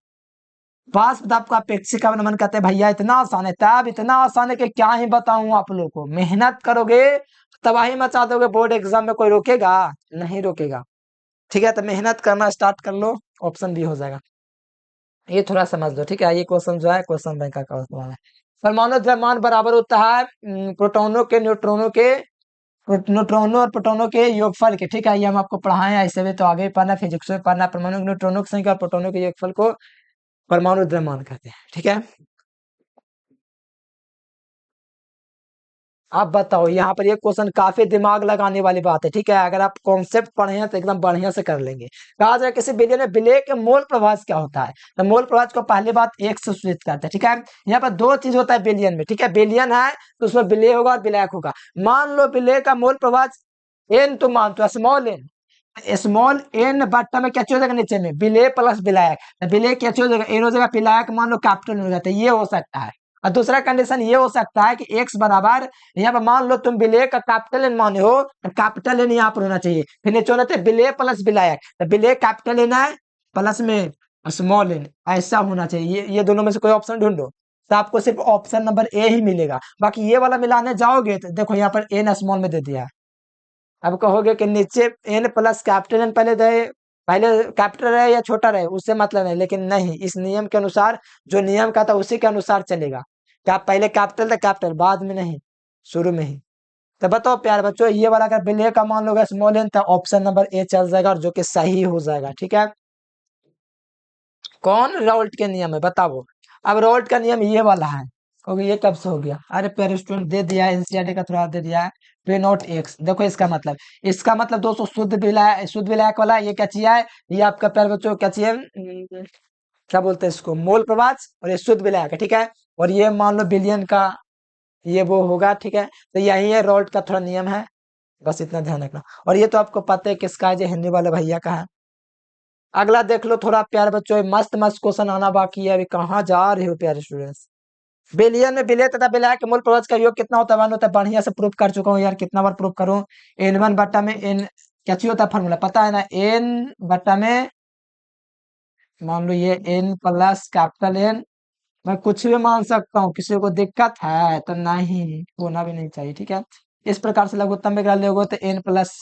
वाष्प दाब का अपेक्षिक अवनमन कहते हैं। भैया इतना आसान है, तब इतना आसान है कि क्या ही बताऊं आप लोगों को। मेहनत करोगे तबाही मचा दोगे, बोर्ड एग्जाम में कोई रोकेगा नहीं, रोकेगा। ठीक है, तो मेहनत करना स्टार्ट कर लो, ऑप्शन बी हो जाएगा। ये थोड़ा समझ लो। ठीक है, ये क्वेश्चन जो है क्वेश्चन बैंक का क्वेश्चन है। परमाणु द्रव्यमान बराबर होता है प्रोटॉनों के न्यूट्रॉनों के न्यूट्रॉनों और प्रोटॉनों के योगफल के, ठीक है, ये हम आपको पढ़ाए हैं, ऐसे भी तो आगे भी पढ़ना, फिजिक्स में पढ़ना, परमाणु न्यूट्रॉनों की संख्या और प्रोटॉनों के योगफल को परमाणु द्रव्यमान कहते हैं, ठीक है। आप बताओ, यहाँ पर ये क्वेश्चन काफी दिमाग लगाने वाली बात है, ठीक है, अगर आप कॉन्सेप्ट पढ़े हैं तो एकदम बढ़िया से कर लेंगे। कहा जाए किसी विलयन में विलय के मोल प्रभाव क्या होता है, तो मोल प्रभाव को पहली बात एक से सूचित करते हैं, ठीक है। यहाँ पर दो चीज होता है विलयन में, ठीक है, विलयन है तो उसमें विलय होगा और विलायक होगा। मान लो विलय का मोल प्रभाव एन, तो मान तो स्मॉल एन बट्टा में क्या हो जाएगा नीचे में विलय प्लस विलायक, विलय क्या हो जाएगा एन हो जाएगा, विलायक मान लो कैपिटल हो जाता है, ये हो सकता है। और दूसरा कंडीशन ये हो सकता है कि x बराबर, यहाँ पर मान लो तुम विलय का कैपिटल एन माने हो, तो कैपिटल एन यहाँ पर होना चाहिए, फिर नीचे होना चाहिए विलय प्लस विलायक, तो विलय कैपिटल एन है प्लस में स्मॉल एन, ऐसा होना चाहिए। ये दोनों में से कोई ऑप्शन ढूंढो, तो आपको सिर्फ ऑप्शन नंबर ए ही मिलेगा, बाकी ये वाला मिलाने जाओगे तो देखो यहाँ पर एन स्मॉल में दे दिया है। अब कहोगे कि नीचे एन प्लस कैपिटल एन पहले दे, पहले कैपिटल रहे या छोटा रहे उससे मतलब नहीं, लेकिन नहीं, इस नियम के अनुसार जो नियम का था उसी के अनुसार चलेगा, क्या पहले कैपिटल था कैपिटल बाद में नहीं, शुरू में ही। तो बताओ प्यार बच्चों, ये वाला अगर विलय का मान लोगे स्मॉल एन, तो ऑप्शन नंबर ए चल जाएगा और जो कि सही हो जाएगा, ठीक है। कौन राउल्ट के नियम है बताओ। अब राउल्ट का नियम ये वाला है, क्योंकि ये कब से हो गया, अरे प्यारे स्टूडेंट दे दिया है, एनसीईआरटी का थोड़ा दे दिया है, पी नॉट एक्स, देखो इसका मतलब दोस्तों शुद्ध विलायक वाला ये क्या चाहिए है, ये आपका प्यारे बच्चों क्या चाहिए, क्या बोलते हैं इसको, मोल प्रभाव, और ये शुद्ध विलायक है, ठीक है। और ये मान लो बिलियन का ये वो होगा, ठीक है, तो यही है राउल्ट का थोड़ा नियम है, बस इतना ध्यान रखना। और ये तो आपको पता है किसका है, जो हिंदी वाले भैया का है। अगला देख लो थोड़ा प्यारे बच्चों, मस्त मस्त क्वेश्चन आना बाकी है, अभी कहाँ जा रहे हो प्यारे स्टूडेंट्स। बिलियन में विलय तथा विलायक के मूल प्रभाव का योग कितना होता है, वन होता है, बढ़िया से प्रूफ कर चुका हूँ यार, कितना बार प्रूफ करूँ। एन वन बट्टा में एन क्या चाहिए होता है, फॉर्मूला पता है ना, एन बट्टा में मान लो ये एन प्लस कैपिटल एन, मैं कुछ भी मान सकता हूँ, किसी को दिक्कत है तो नहीं, होना भी नहीं चाहिए, ठीक है। इस प्रकार से लघुत्तम विग्रह लोगे तो एन प्लस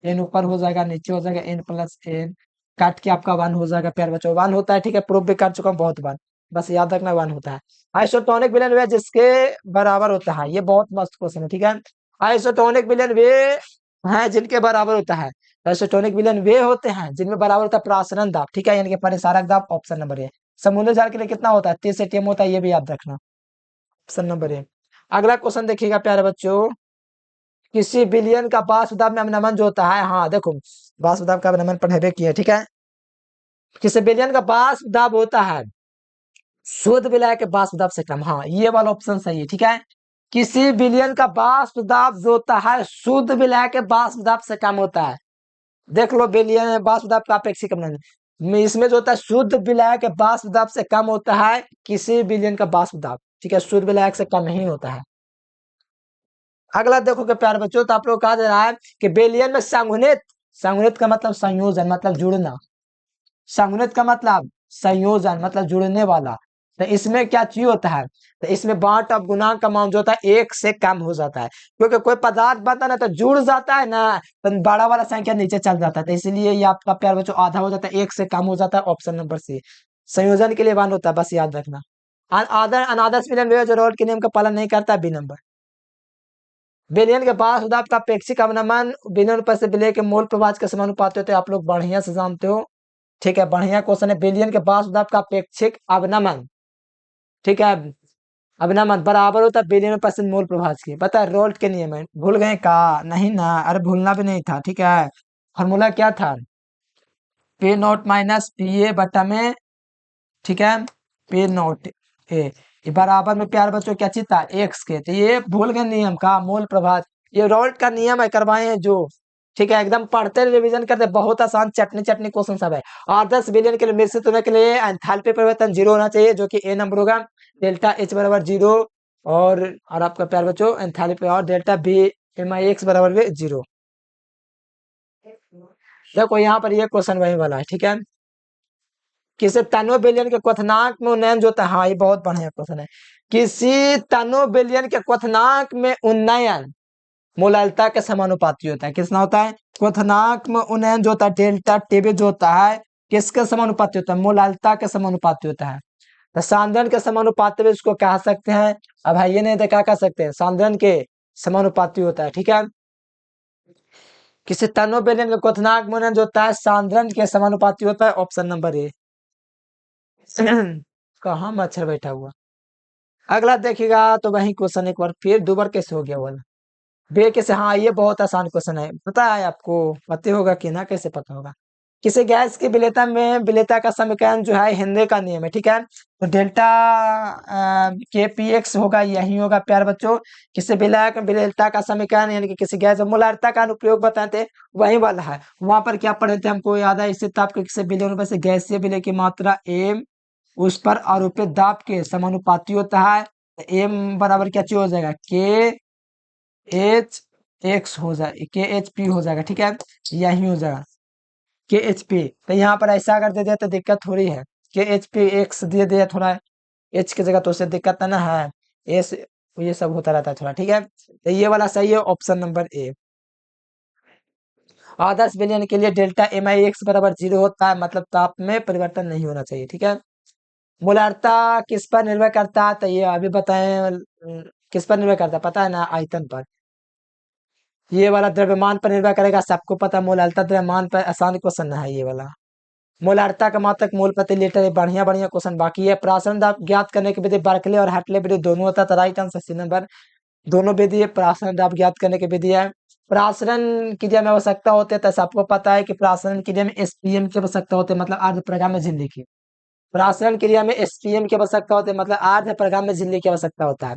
एन ऊपर हो जाएगा, नीचे हो जाएगा एन प्लस एन, काट के आपका वन हो जाएगा प्यार बच्चों, वन होता है, ठीक है, प्रूफ भी कर चुका हूँ बहुत बार, बस याद रखना वन होता है। आइसोटोनिक विलयन वे जिसके बराबर होता है, ये बहुत मस्त क्वेश्चन है, ठीक है। आइसोटोनिक विलयन वे हैं जिनके बराबर होता है, आइसोटोनिक विलयन वे होते हैं जिनमें बराबर होता है प्रासरण दाब, ठीक है, यानी कि परिसारक दाब, ऑप्शन नंबर ए। समुद्र जल के लिए कितना होता है, 30 एटीएम होता है, ये भी याद रखना, ऑप्शन नंबर ए। अगला क्वेश्चन देखिएगा प्यारे बच्चों, किसी बिलियन का वाष्प में अवनमन जो होता है, हाँ देखो वाष्प का अवनमन पढ़े किया, ठीक है, किसी बिलियन का वाष्प दाब होता है शुद्ध विलायक के वाष्प दाब से कम, हाँ ये वाला ऑप्शन सही है, ठीक है। किसी बिलियन का वाष्प दाब जो होता है शुद्ध विलायक के वाष्प दाब से कम होता है, देख लो बिलियन वाष्प दाब का अपेक्षित अवनमन, इसमें जो होता है शुद्ध विलायक के वाष्प दाब से कम होता है किसी बिलियन का वाष्प दाब, ठीक है, शुद्ध विलायक से कम नहीं होता है। अगला देखो कि प्यारे बच्चों, तो आप लोग कहा जा रहा है कि बेलियन में संघनित, संघनित का मतलब संयोजन मतलब जुड़ना, संघनित का मतलब संयोजन मतलब जुड़ने वाला, तो इसमें क्या चीज होता है, तो इसमें बाट अब गुणांक का मान जो होता है एक से कम हो जाता है, क्योंकि कोई पदार्थ बनता ना तो जुड़ जाता है ना, तो बड़ा वाला संख्या नीचे चल जाता है, तो इसलिए ये आपका प्यार बच्चों आधा हो जाता है, एक से कम हो जाता है, ऑप्शन नंबर सी। संयोजन के लिए वन होता है, बस याद रखना। आदर अनादर्श विलयन जो रोड के नियम का पालन नहीं करता है, बी नंबर। विलयन के पास उदाब का अपेक्षित अवनमन विलयन पर से विलय के मूल प्रभाव के समानुपाती होते हैं, आप लोग बढ़िया से जानते हो, ठीक है, बढ़िया क्वेश्चन है। विलयन के पास उदाब का अपेक्षित अवनमन, ठीक है, अवनमन बराबर होता है विलयन पर से मूल प्रभाव के, पता है रोल्ट के नियम है, भूल गए का, नहीं ना, अरे भूलना भी नहीं था, ठीक है, फॉर्मूला क्या था, P not minus P A बटा में, ठीक है, पी नॉट ए, ये बराबर में प्यार बच्चों क्या चीज था एक्स के, तो ये भूल गए नियम का मूल प्रभाव, ये रोल्ट का नियम है, करवाए हैं जो, ठीक है, एकदम पढ़ते रिवीजन करते, बहुत आसान चटनी चटनी क्वेश्चन सब है। और 10 बिलियन के लिए मिश्रित होने के लिए एंथैल्पी परिवर्तन जीरो होना चाहिए, जो कि ए नंबर होगा, डेल्टा एच बराबर जीरो, और आपका प्यार बच्चों एंथैल्पी और डेल्टा बी एम आई एक्स बराबर भी जीरो। देखो यहाँ पर ये क्वेश्चन वही वाला है, ठीक है, किसी तनो बिलियन के क्वथनांक में उन्नयन जो होता है, हाँ ये बहुत बढ़िया क्वेश्चन है, किसी तनो बिलियन के क्वथनांक में उन्नयन मोलालता के समानुपाती होता है, किसना होता है, क्वथनांक में उन्नयन जो होता है डेल्टा टीबी जो होता है किसके समानुपाती होता है, मोलालता के समानुपाती होता है, तो सांद्रण के समानुपाती भी इसको कह सकते हैं, अब है ये नहीं तो क्या कह सकते हैं, सांद्रण के समानुपाती होता है, ठीक है। किसी तनो बेलन का क्वथनांक मूल्य जो होता है सांद्रण के समानुपाती होता है, ऑप्शन नंबर ए। कहाँ मच्छर बैठा हुआ। अगला देखिएगा तो वही क्वेश्चन एक बार फिर दोबारा कैसे हो गया वाला बे कैसे। हाँ ये बहुत आसान क्वेश्चन है, पता है आपको, पता होगा कि ना, कैसे पता होगा। किसी गैस की विलेयता में विलेयता का समीकरण जो है हेनरी का नियम है, ठीक है। तो डेल्टा के पी एक्स होगा, यही होगा प्यार बच्चों। किसी विलायक विलेयता का समीकरण यानी कि किसी गैस मोलारिता का अनुप्रयोग बताते हैं, वही वाला है। वहां पर क्या पढ़े थे, हमको याद है, इससे ताप के किसी विलयन में से गैसीय विलय की मात्रा एम उस पर आरोपित दाब के समानुपाती होता है। एम बराबर क्या चीज हो जाएगा, के एच एक्स हो जाए, के एच पी हो जाएगा, ठीक है। यही हो जाएगा के एच पी। तो यहाँ पर ऐसा अगर दे दिया तो दिक्कत थोड़ी है, के एच पी एक्स दे दिया थोड़ा एच की जगह, तो उससे दिक्कत है ना है। एस ये सब होता रहता है थोड़ा, ठीक है। तो ये वाला सही है, ऑप्शन नंबर ए। आदर्श विलयन के लिए डेल्टा एम आई एक्स बराबर 0 होता है, मतलब ताप में परिवर्तन नहीं होना चाहिए, ठीक है। मोलारता किस पर निर्भर करता है, तो ये अभी बताएं। किस पर निर्भर करता है पता है ना, आयतन पर। ये वाला द्रव्यमान पर निर्भर करेगा, सबको पता है। मोलारता द्रव्यमान पर, आसान क्वेश्चन है ये वाला। मोलारता का मात्रक मोल प्रति लीटर है, बढ़िया बढ़िया क्वेश्चन बाकी है। प्राशन दाब ज्ञात करने की विधि बर्कले और हार्टले विधि दोनों होता है, राइट आंसर सी नंबर। दोनों विधि है, प्राशन दाब ज्ञात करने की विधि है। प्रासरण क्रिया में आवश्यकता होती है, तो सबको पता है कि प्रासरण क्रिया में एसपीएम की आवश्यकता होती है, मतलब अर्ध प्रगामी झिल्ली की। प्रासरण क्रिया में एसपीएम की आवश्यकता होती है, मतलब अर्ध प्रगामी झिल्ली की आवश्यकता होता है।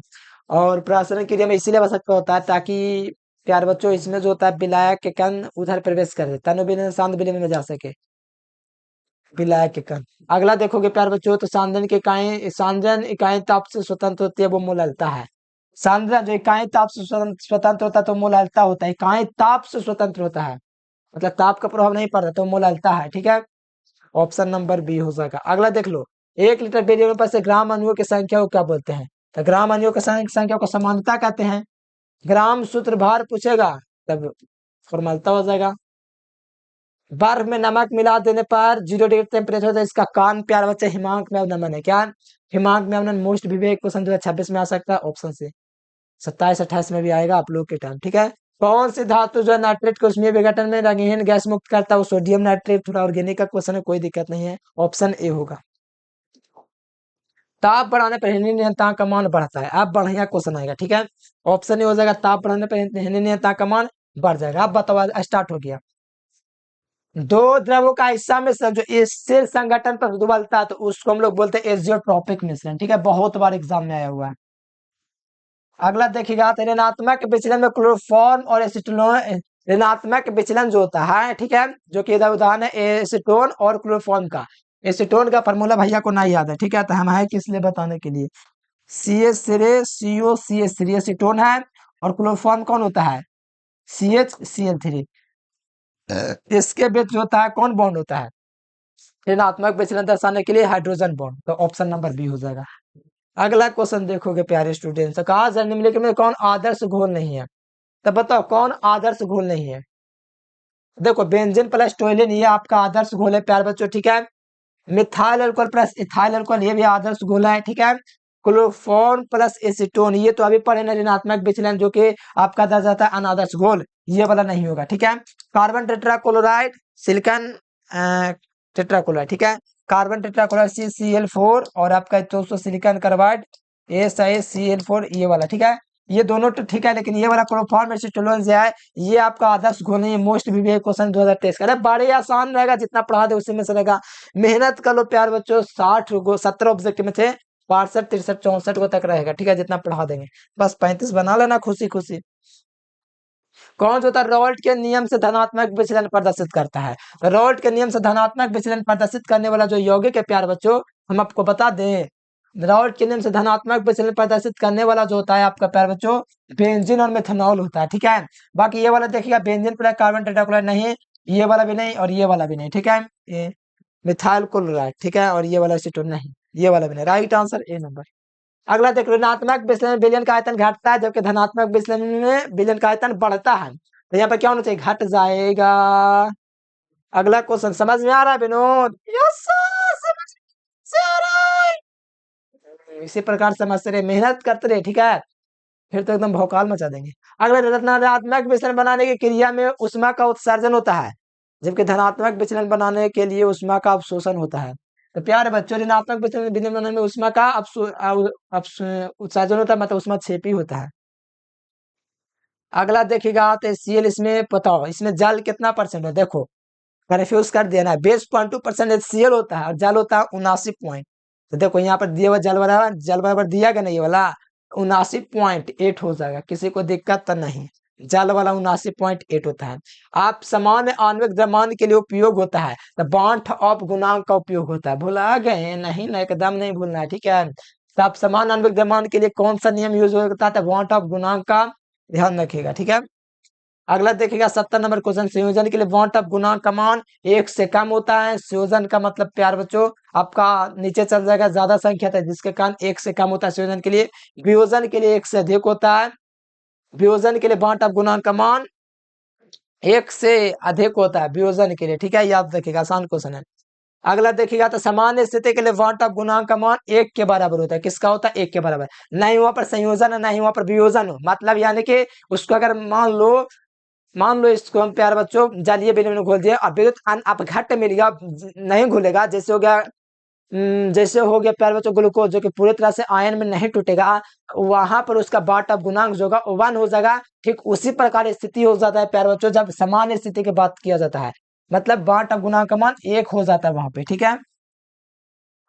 और प्रासरण क्रिया में इसीलिए आवश्यकता होता है ताकि प्यार बच्चों इसमें जो होता है विलायक के कण उधर प्रवेश कर दे, तनु विलयन शांत विलयन में जा सके, विलायक के कण। अगला देखोगे प्यार बच्चों तो सांद्रण की इकाई, सांद्रण इकाई ताप से स्वतंत्र होती है, वो मोललता है। सांद्रण जो इकाई ताप से स्वतंत्र होता है तो मोललता होता है, इकाई ताप से स्वतंत्र होता है, मतलब ताप का प्रभाव नहीं पड़ता तो मोललता है, ठीक है। ऑप्शन नंबर बी हो जाएगा। अगला देख लो, 1 लीटर बेरियम पर से ग्राम अणुओं की संख्या को क्या बोलते हैं, तो ग्राम अणुओं की संख्या को समानता कहते हैं। ग्राम सूत्र भार पूछेगा तब फॉर्मलता हो जाएगा। बर्फ में नमक मिला देने पर 0 डिग्री टेम्परेचर होता है, इसका कान प्यार बच्चे हिमांक में अवनमन है, क्या हिमांक में अवनमन। मोस्ट विवेक क्वेश्चन 2026 में आ सकता है, ऑप्शन से 27-28 में भी आएगा आप लोग के टाइम, ठीक है। कौन सी धातु जो है नाइट्रेट को उसमें विघटन में रंगहीन गैस मुक्त करता है, वो सोडियम नाइट्रेट। थोड़ा ऑर्गेनिक का क्वेश्चन है, कोई दिक्कत नहीं है, ऑप्शन ए होगा। ताप बढ़ाने पर हेनरी नियतांक का मान बढ़ता है, अब बढ़िया क्वेश्चन आएगा, ठीक है। ऑप्शन ए हो जाएगा, ताप बढ़ाने पर हेनरी नियतांक का मान बढ़ जाएगा। अब बताओ, स्टार्ट हो गया। दो द्रवों का हिस्सा मिश्रण जो स्थिर संगठन पर उबलता है तो उसको हम लोग बोलते हैं एजियोट्रॉपिक मिश्रण, ठीक है। बहुत बार एग्जाम में आया हुआ है। अगला देखिएगा तो ऋणात्मक विचलन में क्लोरोफॉर्म और एसीटोन, ऋणात्मक विचलन जो होता है, ठीक है, जो कि इधर उदाहरण है एसीटोन और क्लोरोफॉर्म का। एसीटोन का फॉर्मूला भैया को नहीं याद है, ठीक है, तो हम है किस लिए बताने के लिए। C H three C O C H three acetone है, और क्लोरोफॉर्म कौन होता है, C H C L three. इसके बीच जो होता है कौन बॉन्ड होता है, ऋणात्मक विचलन दर्शाने के लिए हाइड्रोजन बॉन्ड, तो ऑप्शन नंबर बी हो जाएगा। अगला क्वेश्चन देखोगे प्यारे स्टूडेंट्स, कहा सर निम्नलिखित में कौन आदर्श घोल नहीं है, तो बताओ कौन आदर्श घोल नहीं है। देखो बेंजीन प्लस टोइलिन ये आपका आदर्श घोल है प्यारे बच्चों, ठीक है। Methyl alcohol plus ethyl alcohol ये भी आदर्श घोल है, ठीक है। क्लोरोफॉर्म प्लस एसीटोन ये तो अभी पढ़े ना, ऋणात्मक विचलन जो कि आपका दर्ज आता है अनादर्श घोल, ये वाला नहीं होगा, ठीक है। कार्बन टेट्राक्लोराइड सिलिकॉन टेट्राक्लोराइड, ठीक है। कार्बन टेट्राक्लोराइड CCl4 और आपका 200 सिलिकॉन कार्बाइड SiCl4 ये वाला, ठीक है। ये दोनों तो ठीक है, लेकिन ये वाला क्लोरोफॉर्म एसीटोन से है, ये आपका आदर्श घोल नहीं है। मोस्ट भी क्वेश्चन 2023 का है, बड़े आसान रहेगा, जितना पढ़ा दे उसी में से रहेगा। मेहनत कर लो प्यार बच्चों, 70 ऑब्जेक्ट में थे, 62 63 64 को तक रहेगा, ठीक है, जितना पढ़ा देंगे। बस 35 बना लेना खुशी खुशी। कौन सा होता है रॉल्ट के नियम से धनात्मक विचलन प्रदर्शित करता है, रॉल्ट के नियम से धनात्मक विचलन प्रदर्शित करने वाला जो यौगिक है प्यार बच्चों, हम आपको बता दें, रॉल्ट के नियम से धनात्मक विचलन प्रदर्शित करने वाला जो होता है आपका प्यार बच्चों, बेंजीन और मेथनॉल होता है, ठीक है। बाकी ये वाला देखिएगा, बेंजीन प्लस कार्बन टेट्राक्लोराइड नहीं, ये वाला भी नहीं और ये वाला भी नहीं, ठीक है। ये मिथाइल क्लोराइड, ठीक है, और ये वाला एसीटोन नहीं, ये वाला भी नहीं, राइट आंसर ए नंबर। अगला देख, ऋणात्मक विचलन में विलयन का आयतन घटता है, जबकि धनात्मक विचलन में विलयन का आयतन बढ़ता है, तो यहाँ पर क्या होना चाहिए, घट जाएगा। अगला क्वेश्चन समझ में आ रहा है विनोद, यस सर, समझ से आ रहा है। इसी प्रकार समझते रहे, मेहनत करते रहे, ठीक है। फिर तो एकदम भौकाल मचा देंगे। अगला, ऋणात्मक विचलन बनाने की क्रिया में ऊष्मा का उत्सर्जन होता है, जबकि धनात्मक विचलन बनाने के लिए ऊष्मा का अवशोषण होता है। तो प्यारे बच्चों, ऋणात्मक विचलन बनाने में ऊष्मा का उत्सर्जन होता है, मतलब ऊष्मा छेपी होता है। अगला देखिएगा तो Cl, इसमें बताओ इसमें जल कितना परसेंट है, देखो कन्फ्यूज कर देना है। 20.2% Cl होता है और जल होता है 79 तो देखो यहाँ पर दिया हुआ जल बराबर दिया गया, नहीं ये वाला 79.8 हो जाएगा, किसी को दिक्कत तो नहीं। जल वाला 79.8 होता है। आप सामान्य आणविक द्रव्यमान के लिए उपयोग होता है तो बांठ ऑफ गुणांक का उपयोग होता है। भुला गए? नहीं ना, एकदम नहीं भूलना है, ठीक है। तो आप समान आणविक द्रव्यमान के लिए कौन सा नियम यूज होता है, बांठ ऑफ गुणांक का ध्यान रखिएगा, ठीक है। अगला देखिएगा 70 नंबर क्वेश्चन, संयोजन के लिए बॉन्ड ऑफ गुणांक का मान 1 से कम होता है। संयोजन का मतलब प्यार बच्चों आपका नीचे चल जाएगा, ज्यादा संख्या था जिसके कारण 1 से कम होता है संयोजन के लिए। वियोजन के लिए 1 से अधिक होता है। वियोजन के लिए बॉन्ड ऑफ गुणांक का मान 1 से अधिक होता है वियोजन के लिए, ठीक है, याद रखिएगा, आसान क्वेश्चन है। अगला देखिएगा तो सामान्य स्थिति के लिए बॉन्ड ऑफ गुणांक का मान 1 के बराबर होता है। किसका होता है? 1 के बराबर। नहीं वहां पर संयोजन है, नहीं वहां पर वियोजन हो, मतलब यानी कि उसको अगर मान लो इसको हम प्यारे बच्चों जलीय विलयन में घोल दिया और विद्युत अपघट्ट मिल गया, नहीं घुलेगा। जैसे हो गया प्यारे बच्चों ग्लूकोज, जो कि पूरी तरह से आयन में नहीं टूटेगा, वहां पर उसका बाट ऑफ गुणांक जो होगा 1 हो जाएगा। ठीक उसी प्रकार स्थिति हो जाता है प्यारे बच्चों जब सामान्य स्थिति की बात किया जाता है, मतलब बाट ऑफ गुणांक का मान 1 हो जाता है वहां पे, ठीक है।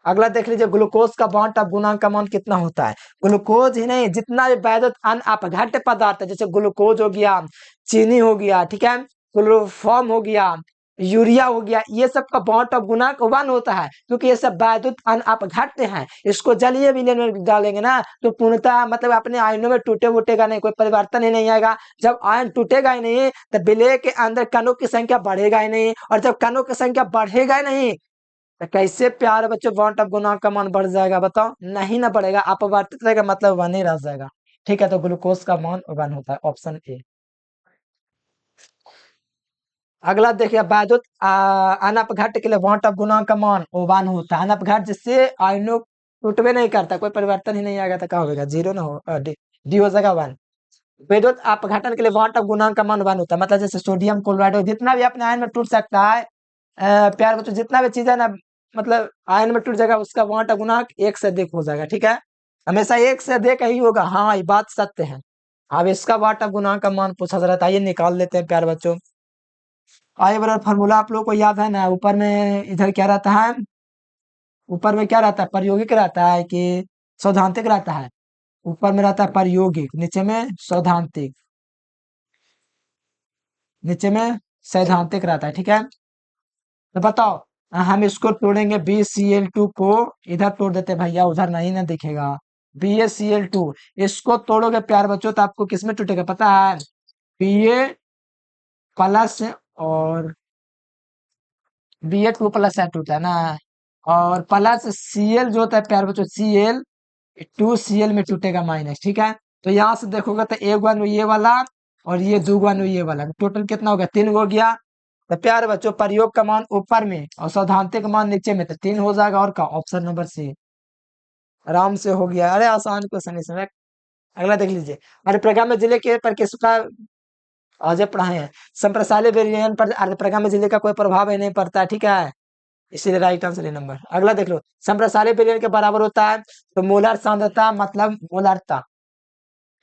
अगला देख लीजिए ग्लूकोज का बांट ऑफ गुणांक का मान कितना होता है। ग्लूकोज ही नहीं, जितना भी वैद्युत अपघट्य पदार्थ है, जैसे ग्लूकोज हो गया, चीनी हो गया, ठीक है, क्लोरोफॉर्म हो गया, यूरिया हो गया, ये सब का बांट ऑफ गुणांक 1 होता है, क्योंकि ये सब वैद्युत अपघट्य हैं। इसको जलीय विलयन में डालेंगे ना तो पूर्णतः मतलब अपने आयनों में टूटे वूटेगा नहीं, कोई परिवर्तन ही नहीं आएगा। जब आयन टूटेगा ही नहीं तो विलय के अंदर कणों की संख्या बढ़ेगा ही नहीं, और जब कणों की संख्या बढ़ेगा ही नहीं तो कैसे प्यारे बच्चों बॉन्ड ऑफ गुणांक का मान बढ़ जाएगा, बताओ? नहीं ना बढ़ेगा, अपवर्तित रहेगा, मतलब 1 ही रह जाएगा, ठीक है। तो ग्लूकोज का मान 1 होता है, ऑप्शन ए। अगला देखिए वैद्युत अनपघट्य के लिए बॉन्ड ऑफ गुणांक का मान 1 होता है। अनपघट्य जिससे आयनों टूटवे नहीं करता, कोई परिवर्तन ही नहीं आएगा तो क्या होगा, 0 ना हो, डी हो जाएगा 1। विद्युत अपघटन के लिए बॉन्ड ऑफ गुणांक का मान 1 होता है, मतलब जैसे सोडियम क्लोराइड जितना भी अपने आयन में टूट सकता है, प्यार बच्चों जितना भी चीज है ना, मतलब आयन में टूट जाएगा, उसका वाट गुणांक 1 से अधिक हो जाएगा, ठीक है। हमेशा 1 से अधिक ही होगा, हाँ ये बात सत्य है। अब इसका वाट गुणांक का मान पूछा जा रहा था, ये निकाल लेते हैं प्यार बच्चों। आइए बराबर फॉर्मूला आप लोग को याद है ना, ऊपर में इधर क्या रहता है, ऊपर में क्या रहता है, प्रायोगिक रहता है कि सैद्धांतिक रहता है? ऊपर में रहता है प्रायोगिक, नीचे में सैद्धांतिक, नीचे में सैद्धांतिक रहता है, ठीक है। तो बताओ हम इसको तोड़ेंगे, BCl2 को इधर तोड़ देते हैं भैया, उधर नहीं ना दिखेगा। BaCl2 इसको तोड़ोगे प्यार बच्चों तो आपको किसमें टूटेगा पता है? Ba प्लस और Ba2 प्लस है टूटा है ना, और प्लस Cl जो होता है प्यार बच्चों, Cl2 Cl में टूटेगा माइनस, ठीक है। तो यहाँ से देखोगे तो एक वन ये वाला और ये 2 वन ये वाला, टोटल कितना हो गया? 3 हो गया। तो प्यारे बच्चों प्रयोग का मान ऊपर में और सैद्धांतिक मान नीचे में, तो 3 हो जाएगा, और का ऑप्शन नंबर सी आराम से हो गया। अरे आसान क्वेश्चन इसमें। अगला देख लीजिए, अर्धप्रगामी जिले के पर किसका आज पढ़ाए हैं? संप्रसारणी विलयन पर अर्धप्रगामी जिले का कोई प्रभाव ही नहीं पड़ता है, ठीक है, इसीलिए राइट आंसर है नंबर। अगला देख लो, संप्रसारणी विलयन के बराबर होता है तो मोलर सांद्रता मतलब मोलरता,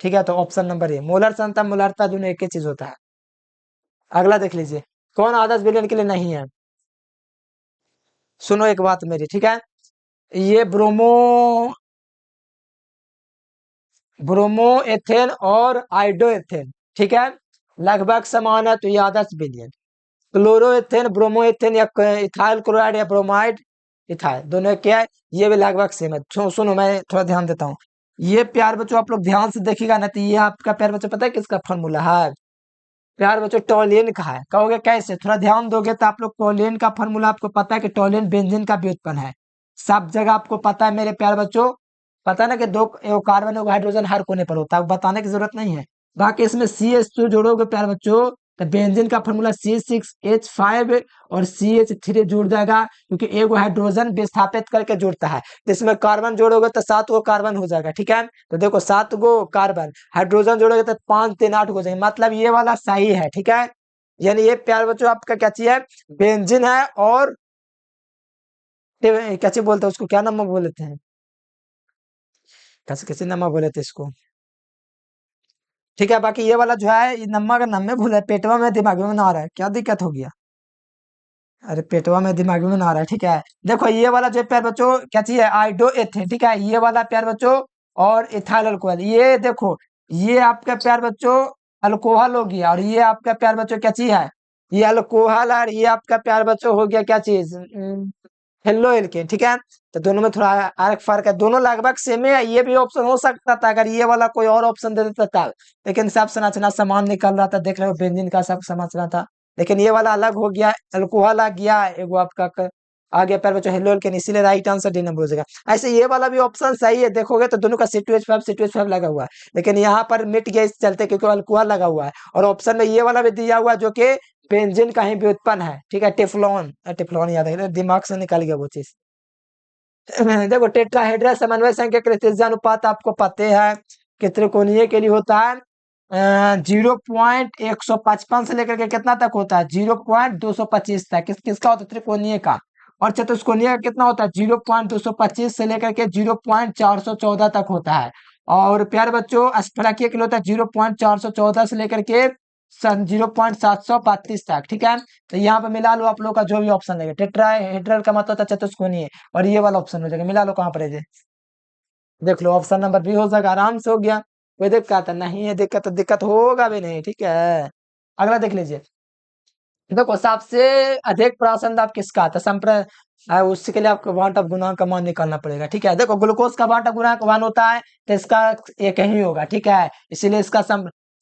ठीक है, तो ऑप्शन नंबर ए मोलर सांद्रता मोलरता दोनों एक ही चीज होता है। अगला देख लीजिए, कौन आदर्श विलयन के लिए नहीं है? सुनो एक बात मेरी, ठीक है, ये ब्रोमो एथेन और आइडो एथेन, ठीक है, लगभग समान है, तो ये आदर्श विलयन। क्लोरो एथेन, ब्रोमो एथेन या इथाइल क्लोराइड या ब्रोमाइड इथाइल, दोनों क्या है, ये भी लगभग सेम है। सुनो मैं थोड़ा ध्यान देता हूँ, ये प्यार बच्चों आप लोग ध्यान से देखिएगा ना, तो ये आपका प्यार बच्चों पता है किसका फॉर्मूला है? प्यार बच्चों टोलियन का है। कहोगे कैसे? थोड़ा ध्यान दोगे तो आप लोग टोलियन का फॉर्मूला आपको पता है कि टोलियन बेंजीन का व्युत्पन्न है, सब जगह आपको पता है मेरे प्यार बच्चों। पता है ना कि दो एगो कार्बन एगो हाइड्रोजन हर कोने पर होता है, बताने की जरूरत नहीं है। बाकी इसमें CH2 जोड़ोगे प्यार बच्चों तो बेंजीन का फॉर्मूला C6H5 और CH3 जुड़ जाएगा, क्योंकि एक हाइड्रोजन विस्थापित करके जुड़ता है, तो इसमें कार्बन जोड़ोगे तो 7 गो कार्बन हो जाएगा। ठीक है, तो देखो 7 गो कार्बन, हाइड्रोजन जोड़ोगे तो 5 3 8 हो जाएंगे, मतलब ये वाला सही है। ठीक है, यानी ये प्यार बच्चों आपका क्या चीज है, बेंजीन है। और क्या चीज बोलते हैं उसको, क्या नमक बोलते हैं, कैसे कैसे नमक बोले थे इसको। ठीक है, बाकी ये वाला जो है ये नमक का नाम में भूल है, पेटवा में दिमाग में ना आ रहा है, क्या दिक्कत हो गया। अरे पेटवा में दिमाग में ना आ रहा है। ठीक है, देखो ये वाला जो प्यार बच्चों क्या चीज है, आइडो एथेन। ठीक है, ये वाला प्यार बच्चों और इथाइल अल्कोहल, ये देखो ये आपका प्यार बच्चों अल्कोहल हो गया, और ये आपका प्यार बच्चों क्या चीज है, ये अल्कोहल, और ये आपका प्यार बच्चों हो गया क्या चीज, हेलो एल्केन। ठीक है, तो दोनों में थोड़ा अलग फर्क है, दोनों लगभग सेम है। ये भी ऑप्शन हो सकता था अगर ये वाला कोई और ऑप्शन दे देता था, लेकिन सब संरचना समान निकल रहा था, देख रहे हो बेंजीन का सब समझना था, लेकिन ये वाला अलग हो गया, अल्कोहल आ गया, एगो आपका आ गया प्यार बच्चों हेलो एल्केन, इसीलिए राइट आंसर डी नंबर हो जाएगा। ऐसे ये वाला भी ऑप्शन सही है, देखोगे तो दोनों का C2H5 लगा हुआ है, लेकिन यहाँ पर मिट गया इस चलते क्योंकि अल्कोहल लगा हुआ है, और ऑप्शन में ये वाला भी दिया हुआ है जो कि बेंजीन का ही व्युत्पन्न है। ठीक है, टेफ्लॉन, टेफ्लॉन याद है, दिमाग से निकल गया वो चीज। देखो टेट्राहेड्रल समन्वय संख्या के त्रिज्या अनुपात आपको पता है कि त्रिकोणीय के लिए होता है 0.155 से लेकर के कितना तक होता है, 0.225 तक, किसका होता है, त्रिकोणीय का। और चतुष्कोणीय का कितना होता है, 0.225 से लेकर के 0.414 तक होता है। और प्यारे बच्चों अस्फलकीय के लिए होता है 0.414 से लेकर के 0.732 तक। ठीक है, तो यहाँ पे मिला लो आप लोग का जो भी ऑप्शन लगेगा, टेट्राहेड्रल का मतलब होता है चतुष्कोणीय, और ये वाला ऑप्शन हो जाएगा, मिला लो कहाँ पर है ये? देख लो ऑप्शन नंबर बी हो जाएगा, आराम से हो गया, कोई दिक्कत नहीं है, दिक्कत तो दिक्कत होगा भी नहीं। ठीक है, अगला देख लीजिए। देखो सबसे अधिक प्रासंद आप किसका आता है, उसके लिए आपको वाट ऑफ गुणांक का मान निकालना पड़ेगा। ठीक है, देखो ग्लूकोज का वाट ऑफ गुणांक 1 होता है, तो इसका एक ही होगा। ठीक है, इसीलिए इसका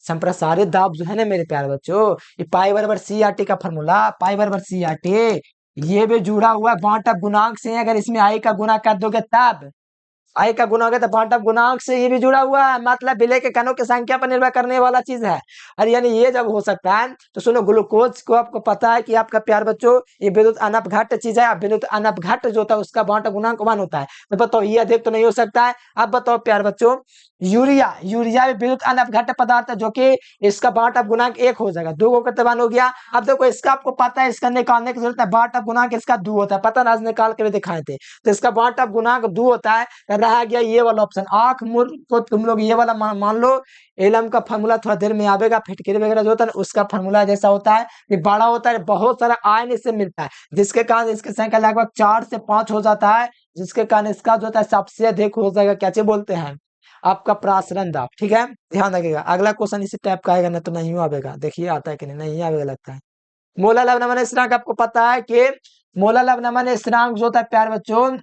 संप्रसारित दाब जो है ना मेरे प्यारे बच्चों, ये पाई बराबर CRT का फॉर्मूला, पाई बराबर CRT, ये भी जुड़ा हुआ है वाट ऑफ गुणांक से। अगर इसमें आई का गुणा कर दोगे तब आई का गुना होगा, तो भाटा गुणांक से ये भी जुड़ा हुआ है, मतलब विलय के कणों की संख्या पर निर्भर करने वाला चीज है। और यानी ये जब हो सकता है तो सुनो, ग्लूकोज को आपको पता है कि आपका प्यार बच्चों ये विद्युत अनपघट चीज है, विद्युत अनपघट जो होता है उसका भाटा गुणांक 1 होता है, तो बताओ ये अधिक तो नहीं हो सकता है। अब बताओ प्यार बच्चों, यूरिया, यूरिया भी विद्युत अनपघट पदार्थ है, जो कि इसका भाटा गुणांक 1 हो जाएगा, 2 का वन हो गया। अब देखो इसका आपको पता है, इसका निकालने की जरूरत है, भाटा गुणांक इसका 2 होता है, पता ना, आज निकाल के भी दिखाए थे, तो इसका भाटा गुणांक 2 होता है। रह गया ये वाला ऑप्शन, आंख मूर को तुम लोग ये वाला मान लो, एलम का फॉर्मूला थोड़ा देर में आवेगा, फिटकरी वगैरह जो होता है उसका फॉर्मूला जैसा होता है, ये बड़ा होता है, बहुत सारा आयन इससे मिलता है, जिसके कारण इसकी संख्या लगभग 4 से 5 हो जाता है, जिसके कारण इसका जो होता है सबसे अधिक हो जाएगा, क्या चीज बोलते हैं आपका प्रासरण दाब। ठीक है, ध्यान रखिएगा, अगला क्वेश्चन इसी टाइप का आएगा ना, तो नहीं आवेगा, देखिए आता है कि नहीं, नहीं आवेगा लगता है। मोलर लवणमन स्थिरांक आपको पता है कि मोलर लवणमन स्थिरांक जो होता है प्यार बच्चों,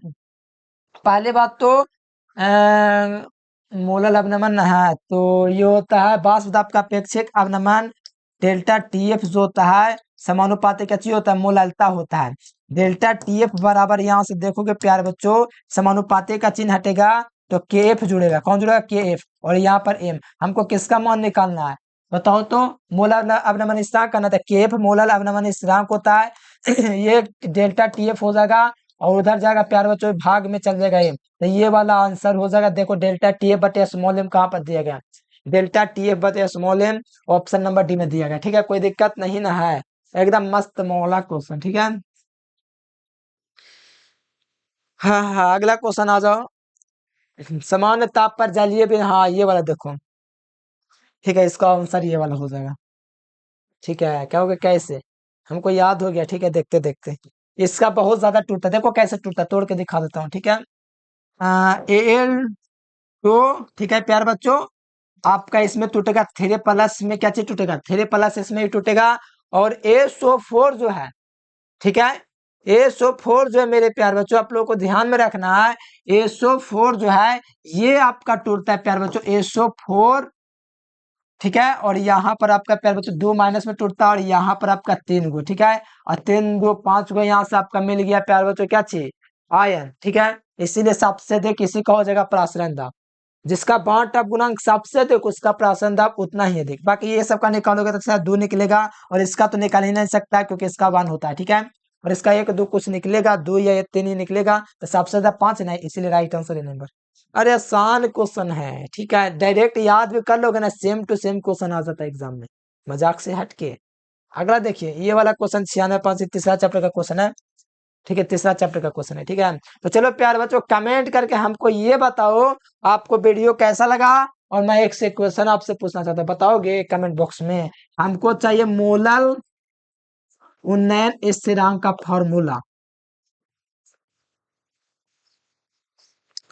पहले बात तो मोलर अवनमन है तो ये होता है वाष्प दाब का अपेक्षित अवनमन, डेल्टा TF जो होता है समानुपातिक क्या चीज होता है, मोललता होता है। डेल्टा TF बराबर, यहाँ से देखोगे प्यार बच्चों समानुपातिक का चिन्ह हटेगा तो KF जुड़ेगा, कौन जुड़ेगा, KF, और यहाँ पर M। हमको किसका मान निकालना है बताओ तो, मोलर अवनमन स्थिरांक करना था, KF मोलर अवनमन स्थिरांक होता है ये डेल्टा TF हो जाएगा, और उधर जाएगा प्यार बच्चों भाग में चल जाएगा M, तो ये वाला आंसर हो जाएगा। देखो डेल्टा TF बटे स्मॉल m कहाँ पर दिया गया, डेल्टा TF बटे small m option number D में दिया गया। ठीक है, कोई दिक्कत नहीं ना है, एकदम मस्त मौला क्वेश्चन। ठीक है, हाँ हाँ अगला क्वेश्चन आ जाओ। सामान्य ताप पर जलीय भी, हाँ ये वाला देखो। ठीक है, इसका आंसर ये वाला हो जाएगा। ठीक है, क्या होगा कैसे, हमको याद हो गया। ठीक है, देखते देखते इसका बहुत ज्यादा टूटता, देखो कैसे टूटता, तोड़ के दिखा देता हूँ। ठीक है, Al तो ठीक है प्यार बच्चों, आपका इसमें टूटेगा 3 प्लस में, क्या चीज टूटेगा, 3 प्लस इसमें ही टूटेगा। और SO4 जो है, ठीक है, SO4 जो है मेरे प्यार बच्चों, आप लोगों को ध्यान में रखना है, SO4 जो है ये आपका टूटता है प्यार बच्चों, SO4। ठीक है, और यहाँ पर आपका प्यार बच्चों 2 माइनस में टूटता है, और यहाँ पर आपका 3 गो। ठीक है, और 3 2 5 गो यहाँ से आपका मिल गया प्यार बच्चों क्या चीज, आयन। ठीक है, इसीलिए सबसे अधिक इसी का हो जाएगा प्रासरण दाब। जिसका बाण टॉप गुणांक सबसे अधिक उसका प्राशन दाब उतना ही अधिक। बाकी ये सब का निकालोगे तो शायद 2 निकलेगा, और इसका तो निकाल ही नहीं सकता क्योंकि इसका 1 होता है, ठीक है। और इसका 1 2 कुछ निकलेगा, 2 या 3 ही निकलेगा, तो सबसे ज्यादा 5 नहीं, इसीलिए राइट आंसर है नंबर। अरे आसान क्वेश्चन है, ठीक है, डायरेक्ट याद भी कर लोगे ना, सेम टू सेम क्वेश्चन आ जाता है एग्जाम में, मजाक से हटके। अगला देखिए, ये वाला क्वेश्चन 96 तीसरा चैप्टर का क्वेश्चन है, ठीक है, तीसरा चैप्टर का क्वेश्चन है, ठीक है। तो चलो प्यारे बच्चों, कमेंट करके हमको ये बताओ आपको वीडियो कैसा लगा, और मैं एक से क्वेश्चन आपसे पूछना चाहता हूँ, बताओगे कमेंट बॉक्स में। हमको चाहिए मोलल उन्नयन स्थिरांक का फॉर्मूला,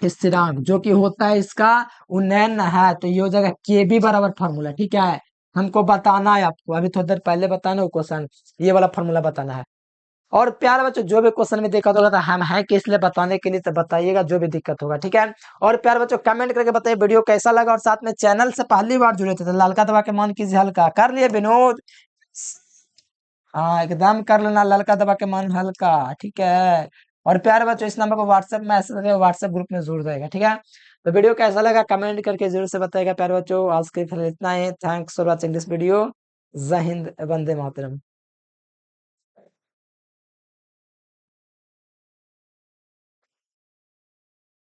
स्थिरांक जो कि होता है इसका उन्नयन है, तो ये हो जाएगा के बी बराबर फॉर्मूला, ठीक है। हमको बताना है, आपको अभी थोड़ी देर पहले बताना क्वेश्चन, ये वाला फॉर्मूला बताना है। और प्यारे बच्चों, जो भी क्वेश्चन में दिक्कत होगा तो हम हैं किस लिए बताने के लिए, तो बताइएगा जो भी दिक्कत होगा, ठीक है। और प्यारे बच्चों, कमेंट करके बताइए वीडियो कैसा लगा, और साथ में चैनल से पहली बार जुड़े थे तो ललका दबा के मन कीजिए हल्का, कर लिए विनोद। हाँ एकदम कर लेना, ललका दबा के मन हल्का, ठीक है। और प्यारे बच्चों, इस नंबर पर व्हाट्सएप मैसेज है, व्हाट्सएप ग्रुप में जरूर रहेगा, ठीक है। तो वीडियो कैसा लगा कमेंट करके जरूर से बताइएगा प्यारे बच्चों। आज के लिए इतना ही, thanks for watching this video. जय हिंद, वंदे मातरम।